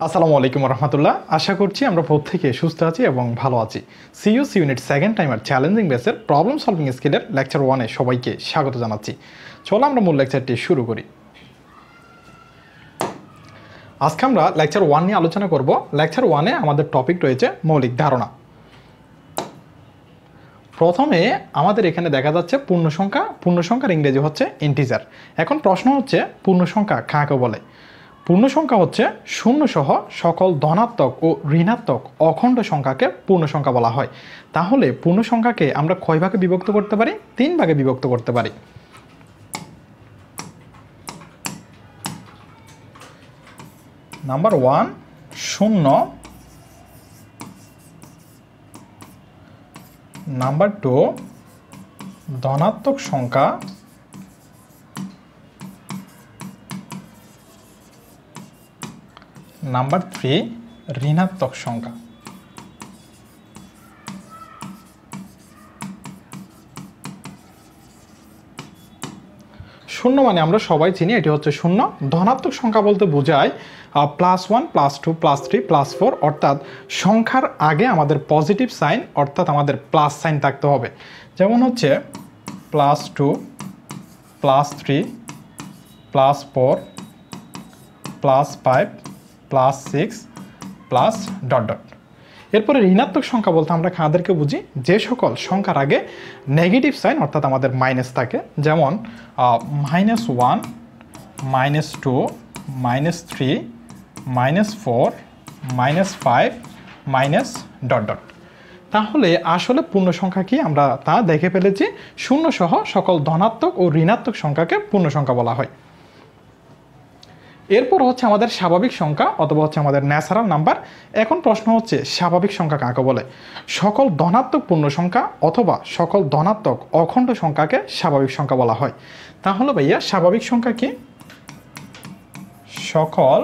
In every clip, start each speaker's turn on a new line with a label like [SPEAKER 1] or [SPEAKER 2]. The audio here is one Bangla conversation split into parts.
[SPEAKER 1] আসসালামু আলাইকুম রহমতুল্লাহ। আশা করছি আমরা প্রত্যেকে সুস্থ আছি এবং ভালো আছি। সিইউস ইউনিট সেকেন্ড টাইমার চ্যালেঞ্জিং বেসের প্রবলেম সলভিং স্কিলের লেকচার 1-এ সবাইকে স্বাগত জানাচ্ছি। চলো আমরা মূল লেকচারটি শুরু করি। আজকে আমরা লেকচার 1 নিয়ে আলোচনা করব। লেকচার 1-এ আমাদের টপিক রয়েছে মৌলিক ধারণা। প্রথমে আমাদের এখানে দেখা যাচ্ছে পূর্ণসংখ্যার ইংরেজি হচ্ছে ইন্টিজার। এখন প্রশ্ন হচ্ছে পূর্ণসংখ্যা কাকে বলে? পূর্ণসংখ্যা হচ্ছে শূন্যসহ সকল ধনাত্মক ও ঋণাত্মক অখণ্ড সংখ্যাকে পূর্ণসংখ্যা বলা হয়। তাহলে পূর্ণসংখ্যাকে আমরা কয় ভাগে বিভক্ত করতে পারি? 3 ভাগে বিভক্ত করতে পারি। নাম্বার 1 শূন্য, নাম্বার 2 ধনাত্মক সংখ্যা, নাম্বার 3 ঋণাত্মক সংখ্যা। শূন্য মানে আমরা সবাই চিনি, এটি হচ্ছে শূন্য। ধনাত্মক সংখ্যা বলতে বোঝায় +1 +2 +3 +4, অর্থাৎ সংখ্যার আগে আমাদের পজিটিভ সাইন অর্থাৎ আমাদের প্লাস সাইন থাকতে হবে। যেমন হচ্ছে +2 +3 +4 +5 +6 প্লাস ... এরপরে ঋণাত্মক সংখ্যা বলতে আমরা কাদেরকে বুঝি? যে সকল সংখ্যার আগে নেগেটিভ সাইন অর্থাৎ আমাদের মাইনাস থাকে। যেমন -1 -2 -3 -4 -5 ... তাহলে আসলে পূর্ণ সংখ্যা কি আমরা তা দেখে ফেলেছি। শূন্য সহ সকল ধনাত্মক ও ঋণাত্মক সংখ্যাকে পূর্ণ সংখ্যা বলা হয়। এরপর হচ্ছে আমাদের স্বাভাবিক সংখ্যা অথবা হচ্ছে আমাদের ন্যাচারাল নাম্বার। এখন প্রশ্ন হচ্ছে স্বাভাবিক সংখ্যা কাকে বলে? সকল ধনাত্মক পূর্ণ সংখ্যা অথবা সকল ধনাত্মক অখণ্ড সংখ্যাকে স্বাভাবিক সংখ্যা বলা হয়। তাহলে ভাইয়া স্বাভাবিক সংখ্যা কি? সকল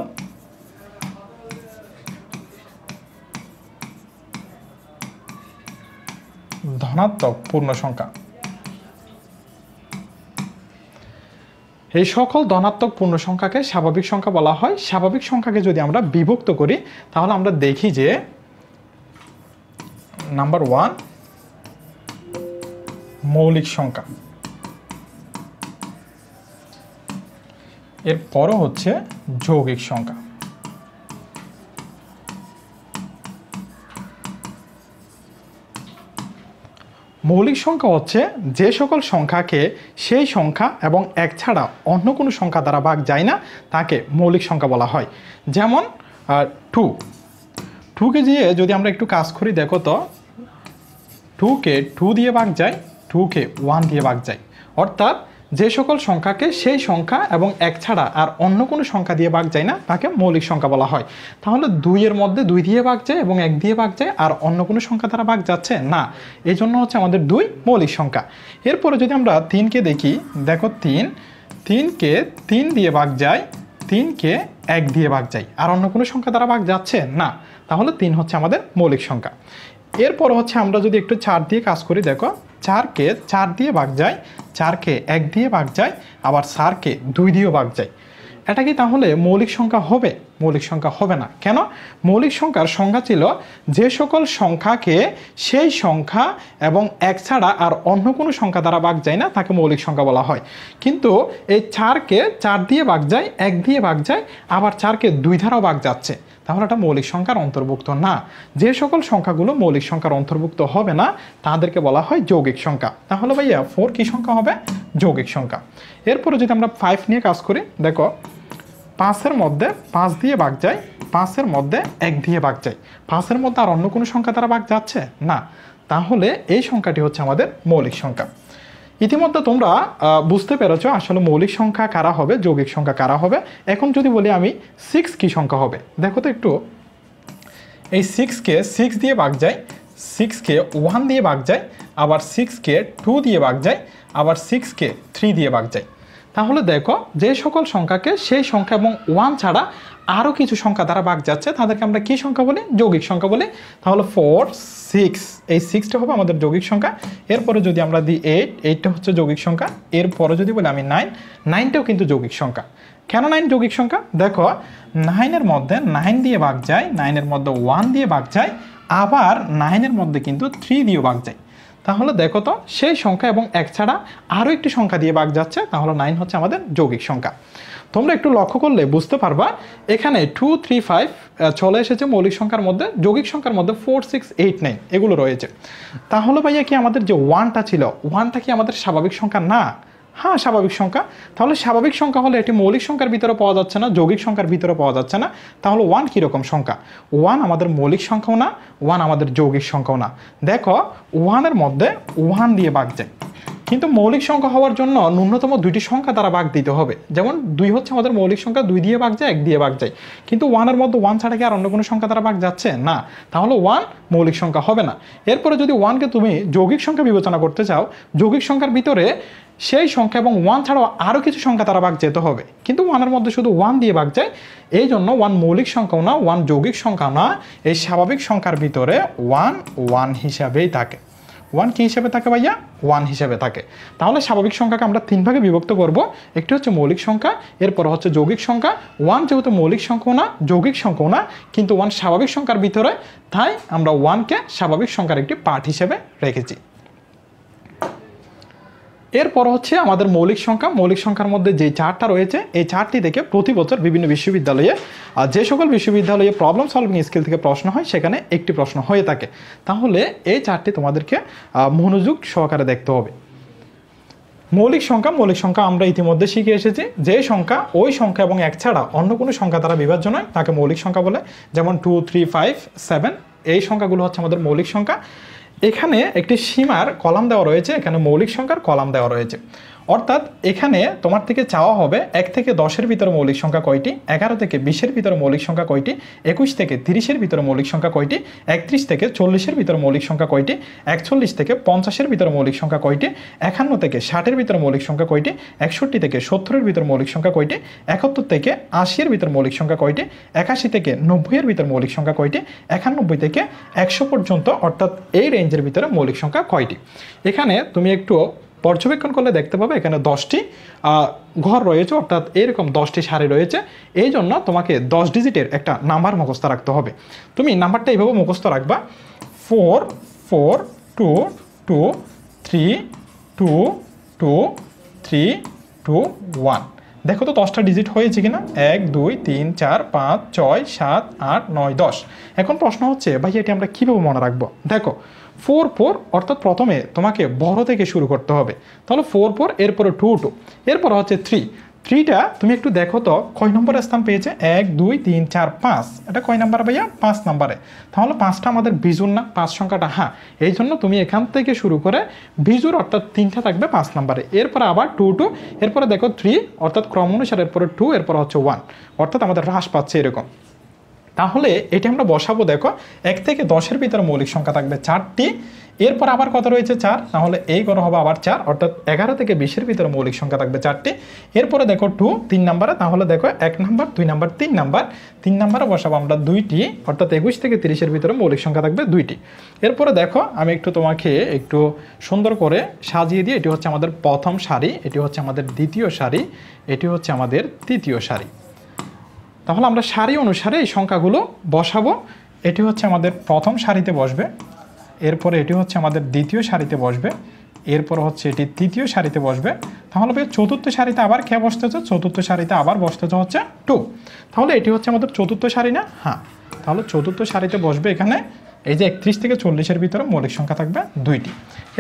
[SPEAKER 1] ধনাত্মক পূর্ণ সংখ্যা। এই সকল ধনাত্মক পূর্ণ সংখ্যাকে স্বাভাবিক সংখ্যা বলা হয়। স্বাভাবিক সংখ্যাকে যদি আমরা বিভক্ত করি তাহলে আমরা দেখি যে নাম্বার 1 মৌলিক সংখ্যা, এরপরও হচ্ছে যৌগিক সংখ্যা। মৌলিক সংখ্যা হচ্ছে যে সকল সংখ্যাকে সেই সংখ্যা এবং এক ছাড়া অন্য কোনো সংখ্যা দ্বারা ভাগ যায় না তাকে মৌলিক সংখ্যা বলা হয়। যেমন 2কে দিয়ে যদি আমরা একটু কাজ করি, দেখো তো 2কে 2 দিয়ে ভাগ যায়, 2কে 1 দিয়ে ভাগ যায়। অর্থাৎ যে সকল সংখ্যাকে সেই সংখ্যা এবং এক ছাড়া আর অন্য কোনো সংখ্যা দিয়ে ভাগ যায় না তাকে মৌলিক সংখ্যা বলা হয়। তাহলে 2 এর মধ্যে 2 দিয়ে ভাগ যায় এবং 1 দিয়ে ভাগ যায়, আর অন্য কোনো সংখ্যা দ্বারা ভাগ যাচ্ছে না। এই জন্য হচ্ছে আমাদের 2 মৌলিক সংখ্যা। এরপরে যদি আমরা 3কে দেখি, দেখো 3কে 3 দিয়ে ভাগ যায়, 3কে 1 দিয়ে ভাগ যায়, আর অন্য কোনো সংখ্যা দ্বারা ভাগ যাচ্ছে না। তাহলে 3 হচ্ছে আমাদের মৌলিক সংখ্যা। এরপর হচ্ছে আমরা যদি একটু 4 দিয়ে কাজ করি, দেখো 4কে 4 দিয়ে ভাগ যায়, 4কে 1 দিয়ে ভাগ যায়, আবার 4কে 2 দিয়েও ভাগ যায়। এটা কি তাহলে মৌলিক সংখ্যা হবে? মৌলিক সংখ্যা হবে না। কেন? মৌলিক সংখ্যার সংজ্ঞা ছিল যে সকল সংখ্যাকে সেই সংখ্যা এবং এক ছাড়া আর অন্য কোনো সংখ্যা দ্বারা ভাগ যায় না তাকে মৌলিক সংখ্যা বলা হয়। কিন্তু এই 4কে 4 দিয়ে ভাগ যায়, 1 দিয়ে ভাগ যায়, আবার 4কে 2 দ্বারাও ভাগ যাচ্ছে, তাহলে এটা মৌলিক সংখ্যার অন্তর্ভুক্ত না। যে সকল সংখ্যাগুলো মৌলিক সংখ্যার অন্তর্ভুক্ত হবে না তাদেরকে বলা হয় যৌগিক সংখ্যা। তাহলে ভাইয়া 4 কি সংখ্যা হবে? যৌগিক সংখ্যা। এরপরে যদি আমরা 5 নিয়ে কাজ করি, দেখো 5-এর মধ্যে 5 দিয়ে ভাগ যায়, 5-এর মধ্যে 1 দিয়ে ভাগ যায়, 5-এর মধ্যে আর অন্য কোনো সংখ্যা দ্বারা ভাগ যাচ্ছে না। তাহলে এই সংখ্যাটি হচ্ছে আমাদের মৌলিক সংখ্যা। ইতিমধ্যে তোমরা বুঝতে পেরেছ আসলে মৌলিক সংখ্যা কারা হবে, যৌগিক সংখ্যা কারা হবে। এখন যদি বলি আমি 6 কি সংখ্যা হবে, দেখো তো একটু। এই 6কে 6 দিয়ে ভাগ যায়, 6কে 1 দিয়ে ভাগ যায়, আবার 6কে 2 দিয়ে ভাগ যায়, আবার 6কে 3 দিয়ে ভাগ যায়। তাহলে দেখো যে সকল সংখ্যাকে সেই সংখ্যা এবং 1 ছাড়া আরও কিছু সংখ্যা দ্বারা ভাগ যাচ্ছে তাদেরকে আমরা কি সংখ্যা বলি? যৌগিক সংখ্যা বলি। তাহলে 4 6, এই 6টা হবে আমাদের যৌগিক সংখ্যা। এরপরে যদি আমরা দিই 8, 8টা হচ্ছে যৌগিক সংখ্যা। এরপরে যদি বলি আমি 9, 9টাও কিন্তু যৌগিক সংখ্যা। কেন 9 যৌগিক সংখ্যা? দেখো 9-এর মধ্যে 9 দিয়ে ভাগ যায়, 9-এর মধ্যে 1 দিয়ে ভাগ যায়, আবার 9-এর মধ্যে কিন্তু 3 দিয়ে ভাগ যায়। তাহলে দেখো তো সেই সংখ্যা এবং 1 ছাড়া আরও একটি সংখ্যা দিয়ে ভাগ যাচ্ছে, তাহলে 9 হচ্ছে আমাদের যৌগিক সংখ্যা। তোমরা একটু লক্ষ্য করলে বুঝতে পারবা এখানে 2, 3, 5 চলে এসেছে মৌলিক সংখ্যার মধ্যে, যৌগিক সংখ্যার মধ্যে 4, 6, 8, 9 এগুলো রয়েছে। তাহলে ভাইয়া কি আমাদের যে 1টা ছিল, 1টা কি আমাদের স্বাভাবিক সংখ্যা না? হ্যাঁ, স্বাভাবিক সংখ্যা। তাহলে স্বাভাবিক সংখ্যা হলে এটি মৌলিক সংখ্যার ভিতরে পাওয়া যাচ্ছে না, যৌগিক সংখ্যার ভিতরে পাওয়া যাচ্ছে না। তাহলে 1 কীরকম সংখ্যা? 1 আমাদের মৌলিক সংখ্যাও না, 1 আমাদের যৌগিক সংখ্যাও না। দেখো 1-এর মধ্যে 1 দিয়ে ভাগ যায়, কিন্তু মৌলিক সংখ্যা হওয়ার জন্য ন্যূনতম 2টি সংখ্যা দ্বারা ভাগ দিতে হবে। যেমন 2 হচ্ছে আমাদের মৌলিক সংখ্যা, 2 দিয়ে ভাগ যায়, 1 দিয়ে ভাগ যায়। কিন্তু 1-এর মধ্যে 1 ছাড়া কি আর অন্য কোনো সংখ্যা দ্বারা ভাগ যাচ্ছে না? তাহলে 1 মৌলিক সংখ্যা হবে না। এরপরে যদি 1কে তুমি যৌগিক সংখ্যা বিবেচনা করতে চাও, যৌগিক সংখ্যার ভিতরে সেই সংখ্যা এবং 1 ছাড়াও আরও কিছু সংখ্যা দ্বারা ভাগ যেতে হবে, কিন্তু 1-এর মধ্যে শুধু 1 দিয়ে ভাগ যায়। এই জন্য 1 মৌলিক সংখ্যাও না, 1 যৌগিক সংখ্যাও না, এই স্বাভাবিক সংখ্যার ভিতরে 1 1 হিসাবেই থাকে। 1 কী হিসেবে থাকে ভাইয়া? 1 হিসেবে থাকে। তাহলে স্বাভাবিক সংখ্যাকে আমরা 3 ভাগে বিভক্ত করব। একটি হচ্ছে মৌলিক সংখ্যা, এরপর হচ্ছে যৌগিক সংখ্যা। 1 যেহেতু মৌলিক সংখ্যাও না, যৌগিক সংখ্যাও না, কিন্তু 1 স্বাভাবিক সংখ্যার ভিতরে, তাই আমরা 1কে স্বাভাবিক সংখ্যার একটি পার্ট হিসেবে রেখেছি। এরপর হচ্ছে আমাদের মৌলিক সংখ্যা। মৌলিক সংখ্যার মধ্যে যে চার্টটা রয়েছে, এই চার্টটি থেকে প্রতি বছর বিভিন্ন বিশ্ববিদ্যালয়ে যে সকল বিশ্ববিদ্যালয়ে প্রবলেম সলভিং স্কিল থেকে প্রশ্ন হয়, সেখানে একটি প্রশ্ন হয়ে থাকে। তাহলে এই চার্টটি তোমাদেরকে মনোযোগ সহকারে দেখতে হবে। মৌলিক সংখ্যা আমরা ইতিমধ্যে শিখে এসেছি, যে সংখ্যা ওই সংখ্যা এবং 1 ছাড়া অন্য কোনো সংখ্যা দ্বারা বিভাজ্য নয় তাকে মৌলিক সংখ্যা বলে। যেমন 2, 3, 5, 7 এই সংখ্যাগুলো হচ্ছে আমাদের মৌলিক সংখ্যা। এখানে একটি সীমার কলাম দেওয়া রয়েছে, এখানে মৌলিক সংখ্যার কলাম দেওয়া রয়েছে। অর্থাৎ এখানে তোমার থেকে চাওয়া হবে 1 থেকে 10-এর ভিতরে মৌলিক সংখ্যা কয়টি, 11 থেকে 20-এর ভিতরে মৌলিক সংখ্যা কয়টি, 21 থেকে 30-এর ভিতরে মৌলিক সংখ্যা কয়টি, 31 থেকে 40-এর ভিতরে মৌলিক সংখ্যা কয়টি, 41 থেকে 50-এর ভিতরে মৌলিক সংখ্যা কয়টি, 51 থেকে 60-এর ভিতরে মৌলিক সংখ্যা কয়টি, 61 থেকে 70-এর ভিতরে মৌলিক সংখ্যা কয়টি, 71 থেকে 80-এর ভিতরে মৌলিক সংখ্যা কয়টি, 81 থেকে 90-এর ভিতরে মৌলিক সংখ্যা কয়টি, 91 থেকে 100 পর্যন্ত অর্থাৎ এই রেঞ্জের ভিতরে মৌলিক সংখ্যা কয়টি। এখানে তুমি একটু পর্যবেক্ষণ করলে দেখতে পাবে এখানে 10টি ঘর রয়েছে, অর্থাৎ এরকম 10টি সারি রয়েছে। এই জন্য তোমাকে 10 ডিজিটের একটা নাম্বার মুখস্থ রাখতে হবে। তুমি নাম্বারটা এইভাবে মুখস্থ রাখবা, 4 4 2 2 3 2 2 3 2 1। দেখো তো 10টা ডিজিট হয়েছে কিনা? 1 2 3 4 5 6 7 8 9 10। এখন প্রশ্ন হচ্ছে ভাই এটি আমরা কীভাবে মনে রাখবো? দেখো 4 4 অর্থাৎ প্রথমে তোমাকে বড় থেকে শুরু করতে হবে। তাহলে 4 4, এরপরে 2 2, এরপর হচ্ছে 3। 3টা তুমি একটু দেখো তো কয় নম্বরে স্থান পেয়েছে? 1 2 3 4 5। এটা কয় নাম্বার ভাইয়া? 5 নম্বরে। তাহলে 5টা আমাদের বিজুর না, 5 সংখ্যাটা? হ্যাঁ। এই জন্য তুমি এখান থেকে শুরু করে বিজুর অর্থাৎ 3টা থাকবে 5 নম্বরে, এরপরে আবার 2 2, এরপরে দেখো 3 অর্থাৎ ক্রম অনুসারে, এরপরে 2, এরপর হচ্ছে 1, অর্থাৎ আমাদের হ্রাস পাচ্ছে এরকম। তাহলে এটি আমরা বসাবো। দেখো 1 থেকে 10-এর ভিতরে মৌলিক সংখ্যা থাকবে 4টি, এরপর আবার কত রয়েছে? 4। তাহলে এই ঘর হবে আবার 4, অর্থাৎ 11 থেকে 20-এর ভিতরে মৌলিক সংখ্যা থাকবে 4টি। এরপরে দেখো 2 3 নম্বরে, তাহলে দেখো 1 নাম্বার 2 নাম্বার 3 নাম্বার, 3 নম্বরে বসাবো আমরা 2টি, অর্থাৎ 21 থেকে 30-এর ভিতরে মৌলিক সংখ্যা থাকবে 2টি। এরপরে দেখো আমি একটু তোমাকে একটু সুন্দর করে সাজিয়ে দিই। এটি হচ্ছে আমাদের প্রথম সারি, এটি হচ্ছে আমাদের দ্বিতীয় সারি, এটি হচ্ছে আমাদের তৃতীয় সারি। তাহলে আমরা সারি অনুসারে এই সংখ্যাগুলো বসাবো। এটি হচ্ছে আমাদের প্রথম সারিতে বসবে, এরপরে এটি হচ্ছে আমাদের দ্বিতীয় সারিতে বসবে, এরপর হচ্ছে এটি তৃতীয় সারিতে বসবে। তাহলে চতুর্থ সারিতে আবার কে বসতেছে? চতুর্থ সারিতে আবার বসতেছে হচ্ছে 2। তাহলে এটি হচ্ছে আমাদের চতুর্থ সারি না? হ্যাঁ। তাহলে চতুর্থ সারিতে বসবে এখানে এই যে 31 থেকে 40-এর ভিতরে মৌলিক সংখ্যা থাকবে 2টি।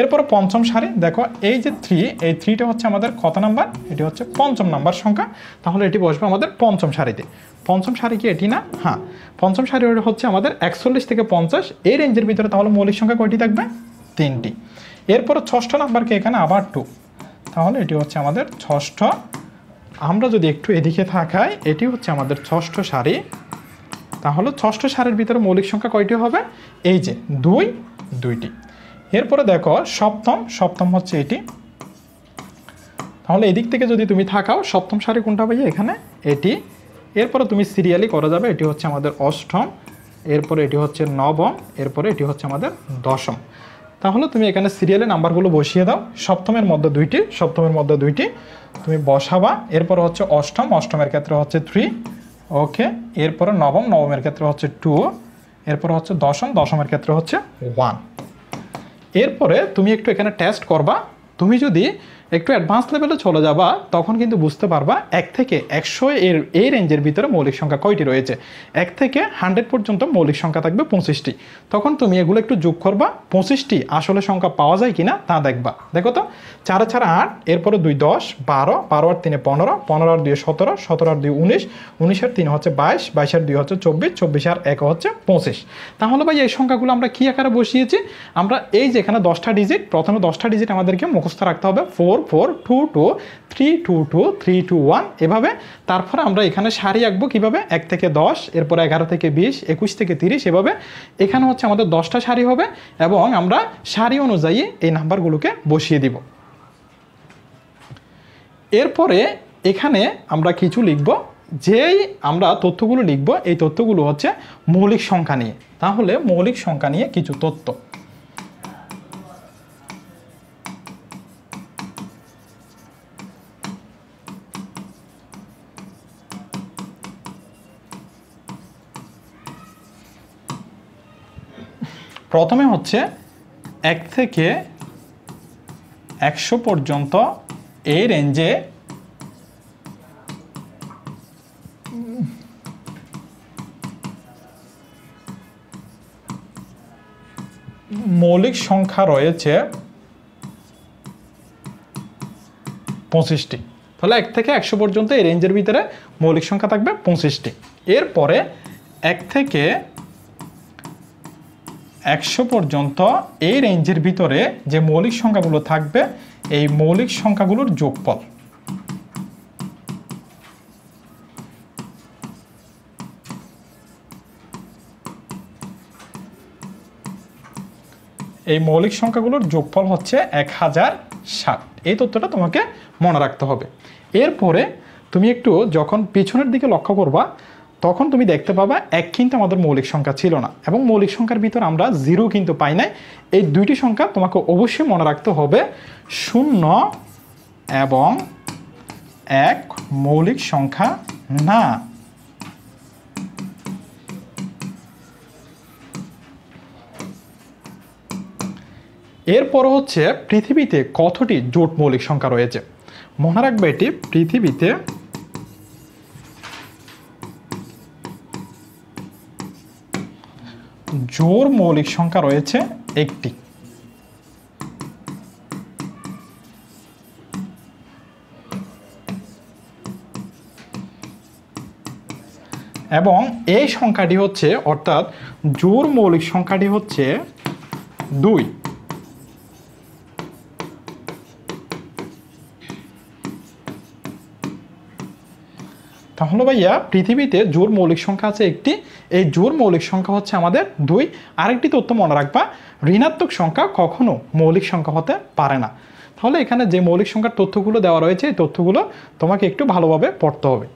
[SPEAKER 1] এরপর পঞ্চম সারি, দেখো এই যে 3, এই 3টা হচ্ছে আমাদের কত নাম্বার? এটি হচ্ছে 5ম নাম্বার সংখ্যা। তাহলে এটি বসবে আমাদের পঞ্চম সারিতে। পঞ্চম সারি কি এটি না? হ্যাঁ। পঞ্চম সারি হচ্ছে আমাদের 41 থেকে 50 এই রেঞ্জের ভিতরে। তাহলে মৌলিক সংখ্যা কয়টি থাকবে? 3টি। এরপরে ষষ্ঠ নাম্বারকে এখানে আবার 2, তাহলে এটি হচ্ছে আমাদের ষষ্ঠ। আমরা যদি একটু এদিকে থাকাই, এটি হচ্ছে আমাদের ষষ্ঠ সারি। তাহলে ষষ্ঠ সারির ভিতরে মৌলিক সংখ্যা কয়টি হবে? এই যে 2টি। এরপরে দেখো সপ্তম হচ্ছে এটি। তাহলে এদিক থেকে যদি তুমি থাকাও, সপ্তম সারি কোনটা ভাইয়া? এখানে এটি। এরপরে তুমি সিরিয়ালি করা যাবে, এটি হচ্ছে আমাদের অষ্টম, এরপরে এটি হচ্ছে নবম, এরপরে এটি হচ্ছে আমাদের দশম। তাহলে তুমি এখানে সিরিয়ালে নাম্বারগুলো বসিয়ে দাও। সপ্তমের মধ্যে 2টি, সপ্তমের মধ্যে 2টি তুমি বসাবা। এরপর হচ্ছে অষ্টম, অষ্টমের ক্ষেত্রে হচ্ছে 3, ওকে। এরপরে নবম, নবমের ক্ষেত্রে হচ্ছে 2, এরপর হচ্ছে দশম, দশমের ক্ষেত্রে হচ্ছে 1। এরপরে তুমি একটু এখানে টেস্ট করবা। তুমি যদি একটু অ্যাডভান্স লেভেলে চলে যাবা তখন কিন্তু বুঝতে পারবা 1 থেকে 100 এই রেঞ্জের ভিতরে মৌলিক সংখ্যা কয়টি রয়েছে। 1 থেকে 100 পর্যন্ত মৌলিক সংখ্যা থাকবে 25টি। তখন তুমি এগুলো একটু যোগ করবা, 25টি আসলে সংখ্যা পাওয়া যায় কিনা তা দেখবা। দেখো তো, 4 4 8, এরপরে 2 10, 12, 12 আর 3 15, 15 আর 2 17, 17 আর 2 19, 19 আর 3 হচ্ছে 22, 22 আর 2 হচ্ছে 24, 24 আর 1 হচ্ছে 25। তাহলে ভাই এই সংখ্যাগুলো আমরা কি আকারে বসিয়েছি? আমরা এই যে এখানে 10টা ডিজিট, প্রথমে 10টা ডিজিট আমাদেরকে মুখস্থ রাখতে হবে, 4 4 2 2 3 2 2 3 2 1 এভাবে। তারপরে আমরা এখানে সারি আঁকবো কিভাবে, 1 থেকে 10, এরপর 11 থেকে 20, 21 থেকে 30 এভাবে। এখানে হচ্ছে আমাদের 10টা সারি হবে এবং আমরা সারি অনুযায়ী এই নাম্বারগুলোকে বসিয়ে দিব। এরপরে এখানে আমরা কিছু লিখব, যেই আমরা তথ্যগুলো লিখব এই তথ্যগুলো হচ্ছে মৌলিক সংখ্যা নিয়ে। তাহলে মৌলিক সংখ্যা নিয়ে কিছু তথ্য। প্রথমে হচ্ছে 1 থেকে 100 পর্যন্ত এই রেঞ্জে মৌলিক সংখ্যা রয়েছে 25টি। তাহলে 1 থেকে 100 পর্যন্ত এই রেঞ্জের ভিতরে মৌলিক সংখ্যা থাকবে 25টি। এরপরে 1 থেকে 100 পর্যন্ত এই রেঞ্জের ভিতরে যে মৌলিক সংখ্যাগুলো থাকবে এই মৌলিক সংখ্যাগুলোর যোগফল। এই মৌলিক সংখ্যাগুলোর যোগফল হচ্ছে 1060। এই তথ্যটা তোমাকে মনে রাখতে হবে। এরপরে তুমি একটু যখন পিছনের দিকে লক্ষ্য করবা তখন তুমি দেখতে পাবা 1 কিন্তু আমাদের মৌলিক সংখ্যা ছিল না এবং মৌলিক সংখ্যার ভিতর আমরা 0 কিন্তু পাই নাই। এই দুইটি সংখ্যা তোমাকে অবশ্যই মনে রাখতে হবে, 0 এবং 1 মৌলিক সংখ্যা না। এরপর হচ্ছে পৃথিবীতে কতটি জোট মৌলিক সংখ্যা রয়েছে। মনে রাখবে এটি, পৃথিবীতে জোড় মৌলিক সংখ্যা রয়েছে 1টি। এবং এই সংখ্যাটি হচ্ছে, অর্থাৎ জোড় মৌলিক সংখ্যাটি হচ্ছে 2। তাহলে ভাইয়া পৃথিবীতে জোড় মৌলিক সংখ্যা আছে 1টি। এই জোড় মৌলিক সংখ্যা হচ্ছে আমাদের 2। আরেকটি তথ্য মনে রাখবা, ঋণাত্মক সংখ্যা কখনো মৌলিক সংখ্যা হতে পারে না। তাহলে এখানে যে মৌলিক সংখ্যার তথ্যগুলো দেওয়া রয়েছে এই তথ্যগুলো তোমাকে একটু ভালোভাবে পড়তে হবে।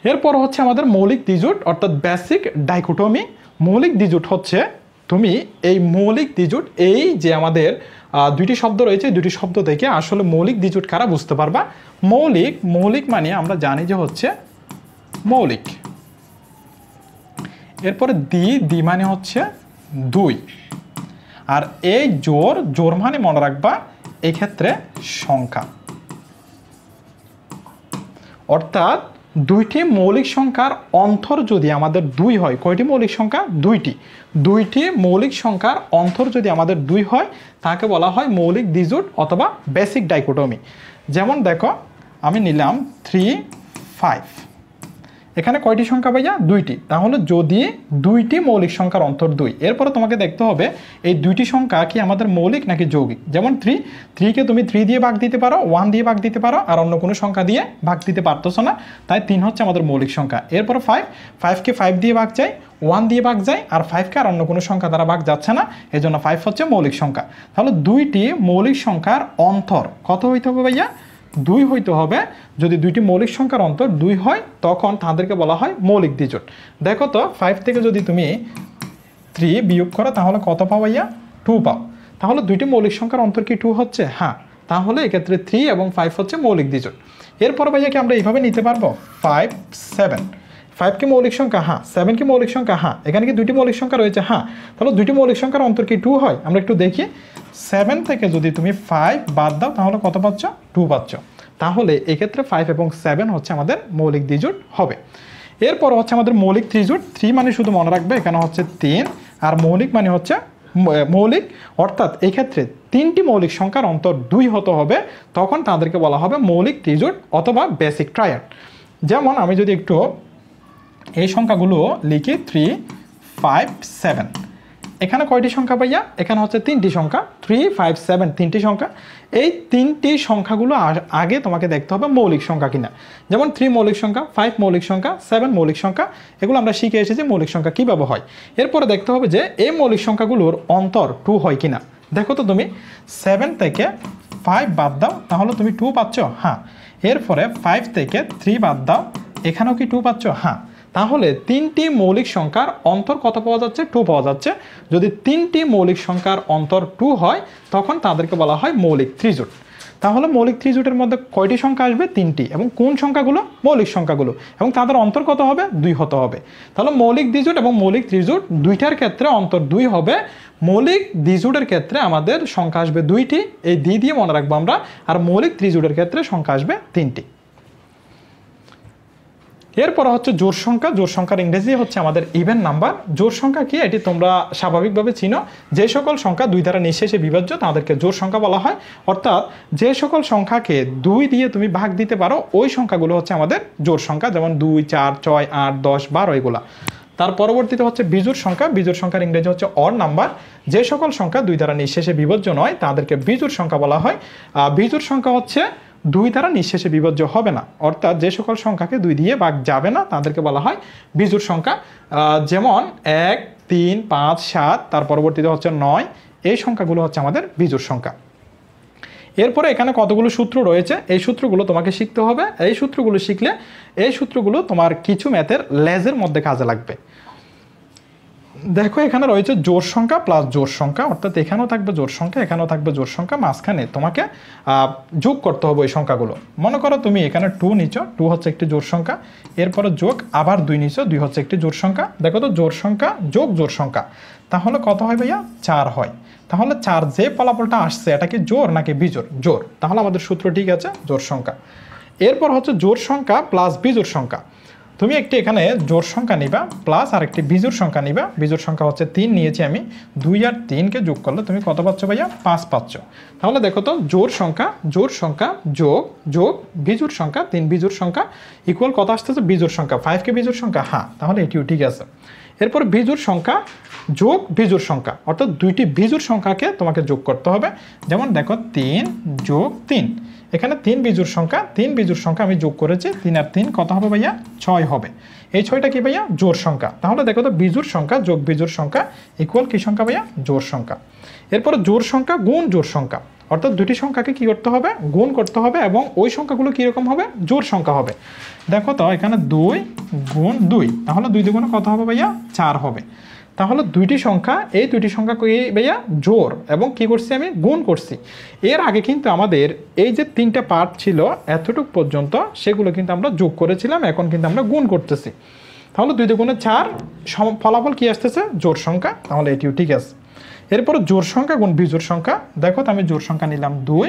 [SPEAKER 1] এরপর হচ্ছে আমাদের মৌলিক দ্বিজোট অর্থাৎ বেসিক ডাইকোটমি। মৌলিক দ্বিজোট হচ্ছে, তুমি এই মৌলিক দ্বিজোট, এই যে আমাদের দুইটি শব্দ রয়েছে, দুইটি শব্দ থেকে আসলে মৌলিক দ্বিজোট কারা বুঝতে পারবা। মৌলিক, মৌলিক মানে আমরা জানি যে হচ্ছে মৌলিক। এরপরে দ্বি মানে হচ্ছে 2। আর এই জোড়, জোড় মানে মনে রাখবা এই ক্ষেত্রে সংখ্যা। অর্থাৎ দুইটি মৌলিক সংখ্যার অন্তর যদি আমাদের 2 হয়, কয়টি মৌলিক সংখ্যা? 2টি। দুইটি মৌলিক সংখ্যার অন্তর যদি আমাদের 2 হয় তাকে বলা হয় মৌলিক দ্বিজোট অথবা বেসিক ডাইকোটমি। যেমন দেখো, আমি নিলাম 3 5, এখানে কয়টি সংখ্যা ভাইয়া? 2টি। তাহলে যদি দুইটি মৌলিক সংখ্যার অন্তর 2, এরপরে তোমাকে দেখতে হবে এই দুইটি সংখ্যা কি আমাদের মৌলিক নাকি যৌগিক। যেমন 3কে তুমি 3 দিয়ে ভাগ দিতে পারো, 1 দিয়ে ভাগ দিতে পারো, আর অন্য কোনো সংখ্যা দিয়ে ভাগ দিতে পারতেছো না, তাই 3 হচ্ছে আমাদের মৌলিক সংখ্যা। এরপর 5কে 5 দিয়ে ভাগ যায়, 1 দিয়ে ভাগ যায়, আর 5কে আর অন্য কোনো সংখ্যা দ্বারা ভাগ যাচ্ছে না, এই জন্য 5 হচ্ছে মৌলিক সংখ্যা। তাহলে দুইটি মৌলিক সংখ্যার অন্তর কত হইতে হবে ভাইয়া? 2 হইতে হবে। যদি দুইটি মৌলিক সংখ্যার অন্তর 2 হয় তখন তাদেরকে বলা হয় মৌলিক দ্বিজোট। দেখো তো, 5 থেকে যদি তুমি 3 বিয়োগ করো তাহলে কত পাও ভাইয়া 2 পাও। তাহলে দুইটি মৌলিক সংখ্যার অন্তর কি 2 হচ্ছে? হ্যাঁ, তাহলে এক্ষেত্রে 3 এবং 5 হচ্ছে মৌলিক দ্বিজোড়। এরপর ভাইয়া কি আমরা এইভাবে নিতে পারবো 5 7, 5 কি মৌলিক সংখ্যা? হ্যাঁ। 7 কি মৌলিক সংখ্যা? হ্যাঁ। এখানে কি দুইটি মৌলিক সংখ্যা রয়েছে? হ্যাঁ। তাহলে দুইটি মৌলিক সংখ্যার অন্তর কি 2 হয়? আমরা একটু দেখি। 7 থেকে যদি তুমি 5 বাদ দাও তাহলে কত পাচ্ছ? 2 পাচ্ছ। তাহলে এক্ষেত্রে 5 এবং 7 হচ্ছে আমাদের মৌলিক দ্বিজোড় হবে। এরপর হচ্ছে আমাদের মৌলিক ত্রিজোড়। 3 মানে শুধু মনে রাখবে এখানে হচ্ছে 3, আর মৌলিক মানে হচ্ছে মৌলিক, অর্থাৎ এই ক্ষেত্রে 3টি মৌলিক সংখ্যার অন্তর 2 হতে হবে, তখন তাদেরকে বলা হবে মৌলিক ত্রিজোড় অথবা বেসিক ট্রায়াড। যেমন আমি যদি একটু এই সংখ্যাগুলো লিখি 3 5 7, এখানে কয়টি সংখ্যা ভাইয়া? এখানে হচ্ছে 3টি সংখ্যা, 3 5 7 3টি সংখ্যা। এই 3টি সংখ্যাগুলো আগে তোমাকে দেখতে হবে মৌলিক সংখ্যা কিনা। যেমন 3 মৌলিক সংখ্যা, 5 মৌলিক সংখ্যা, 7 মৌলিক সংখ্যা, এগুলো আমরা শিখে এসেছি মৌলিক সংখ্যা কীভাবে হয়। এরপরে দেখতে হবে যে এই মৌলিক সংখ্যাগুলোর অন্তর 2 হয় কিনা। দেখো তো তুমি 7 থেকে 5 বাদ দাও তাহলে তুমি 2 পাচ্ছ? হ্যাঁ। এরপরে 5 থেকে 3 বাদ দাও, এখানেও কি 2 পাচ্ছ? হ্যাঁ। তাহলে 3টি মৌলিক সংখ্যার অন্তর কত পাওয়া যাচ্ছে? 2 পাওয়া যাচ্ছে। যদি 3টি মৌলিক সংখ্যার অন্তর 2 হয় তখন তাদেরকে বলা হয় মৌলিক ত্রিজোড়। তাহলে মৌলিক ত্রিজোড়ের মধ্যে কয়টি সংখ্যা আসবে? 3টি। এবং কোন সংখ্যাগুলো? মৌলিক সংখ্যাগুলো। এবং তাদের অন্তর কত হবে? 2 হতে হবে। তাহলে মৌলিক দ্বিজোড় এবং মৌলিক ত্রিজোড় দুইটার ক্ষেত্রে অন্তর 2 হবে। মৌলিক দ্বিজোড়ের ক্ষেত্রে আমাদের সংখ্যা আসবে 2টি, এই দিয়ে মনে রাখবো আমরা। আর মৌলিক ত্রিজোড়ের ক্ষেত্রে সংখ্যা আসবে 3টি। এরপর হচ্ছে জোড় সংখ্যা। জোড় সংখ্যার ইংরেজি হচ্ছে আমাদের ইভেন নাম্বার। জোড় সংখ্যা কি? এটি তোমরা স্বাভাবিকভাবে চিনো। যে সকল সংখ্যা 2 দ্বারা নিঃশেষে বিভাজ্য তাদেরকে জোড় সংখ্যা বলা হয়। অর্থাৎ যে সকল সংখ্যাকে 2 দিয়ে তুমি ভাগ দিতে পারো ওই সংখ্যাগুলো হচ্ছে আমাদের জোড় সংখ্যা। যেমন 2 4 6 8 10 12 এগুলা। তার পরবর্তীতে হচ্ছে বিজোড় সংখ্যা। বিজোড় সংখ্যার ইংরেজি হচ্ছে অড নাম্বার। যে সকল সংখ্যা 2 দ্বারা নিঃশেষে বিভাজ্য নয় তাদেরকে বিজোড় সংখ্যা বলা হয়। বিজোড় সংখ্যা হচ্ছে 2 দ্বারা নিঃশেষে বিভাজ্য হবে না, অর্থাৎ যে সকল সংখ্যাকে 2 দিয়ে ভাগ যাবে না তাদেরকে বলা হয় বিজোড় সংখ্যা। যেমন 1 3 5 7, তার পরবর্তীতে হচ্ছে 9, এই সংখ্যাগুলো হচ্ছে আমাদের বিজোড় সংখ্যা। এরপরে এখানে কতগুলো সূত্র রয়েছে, এই সূত্রগুলো তোমাকে শিখতে হবে। এই সূত্রগুলো শিখলে এই সূত্রগুলো তোমার কিছু ম্যাথের লেজের মধ্যে কাজে লাগবে। দেখো এখানে রয়েছে জোড় সংখ্যা প্লাস জোড় সংখ্যা, অর্থাৎ এখানেও থাকবে জোড় সংখ্যা, এখানেও থাকবে জোড় সংখ্যা, মাঝখানে তোমাকে যোগ করতে হবে এই সংখ্যাগুলো। মনে করো তুমি এখানে 2 নিচ্ছ, 2 হচ্ছে একটি জোড় সংখ্যা, এরপরে যোগ আবার 2 নিচ্ছ, 2 হচ্ছে একটি জোড় সংখ্যা। দেখো তো জোড় সংখ্যা যোগ জোড় সংখ্যা, তাহলে কত হয় ভাইয়া? 4 হয়। তাহলে 4 যে ফলাফলটা আসছে এটা কি জোড় নাকি বিজোড়? জোড়। তাহলে আমাদের সূত্র ঠিক আছে, জোড় সংখ্যা। এরপর হচ্ছে জোড় সংখ্যা প্লাস বিজোড় সংখ্যা। তুমি একটি এখানে জোড় সংখ্যা নিবা প্লাস আর একটি বিজোড় সংখ্যা নিবা। বিজোড় সংখ্যা হচ্ছে 3 নিয়েছি আমি, 2 আর 3কে যোগ করলে তুমি কত পাচ্ছ ভাইয়া? 5 পাচ্ছ। তাহলে দেখো তো জোড় সংখ্যা যোগ যোগ বিজোড় সংখ্যা, 3 বিজোড় সংখ্যা ইকুয়াল কত আসতেছে? বিজোড় সংখ্যা। 5কে বিজোড় সংখ্যা? হ্যাঁ, তাহলে এটিও ঠিক আছে। এরপর বিজোড় সংখ্যা যোগ বিজোড় সংখ্যা, অর্থাৎ 2টি বিজোড় সংখ্যাকে তোমাকে যোগ করতে হবে। যেমন দেখো 3 যোগ 3, এখানে 3 বিজোড় সংখ্যা, 3 বিজোড় সংখ্যা আমি যোগ করেছি, 3 আর 3 কত হবে ভাইয়া? 6 হবে। এই 6টা কি ভাইয়া? জোড় সংখ্যা। তাহলে দেখো তো বিজোড় সংখ্যা যোগ বিজোড় সংখ্যা ইকুয়াল কি সংখ্যা ভাইয়া? জোড় সংখ্যা। এরপর জোড় সংখ্যা গুণ জোড় সংখ্যা, অর্থাৎ দুটি সংখ্যাকে কি করতে হবে? গুণ করতে হবে, এবং ওই সংখ্যাগুলো কীরকম হবে? জোড় সংখ্যা হবে। দেখো তো এখানে 2 গুণ 2, তাহলে 2 দ্বিগুণে কত হবে ভাইয়া? 4 হবে। তাহলে দুইটি সংখ্যা, এই দুইটি সংখ্যা কি ভাইয়া? জোড়। এবং কি করছি আমি? গুণ করছি। এর আগে কিন্তু আমাদের এই যে 3টা পার্ট ছিল এতটুক পর্যন্ত, সেগুলো কিন্তু আমরা যোগ করেছিলাম, এখন কিন্তু আমরা গুণ করতেছি। তাহলে 2 দুগুণে 4, ফলাফল কি আসতেছে? জোড় সংখ্যা। তাহলে এটিও ঠিক আছে। এরপর জোড় সংখ্যা গুণ বিজোড় সংখ্যা। দেখো তো আমি জোড় সংখ্যা নিলাম 2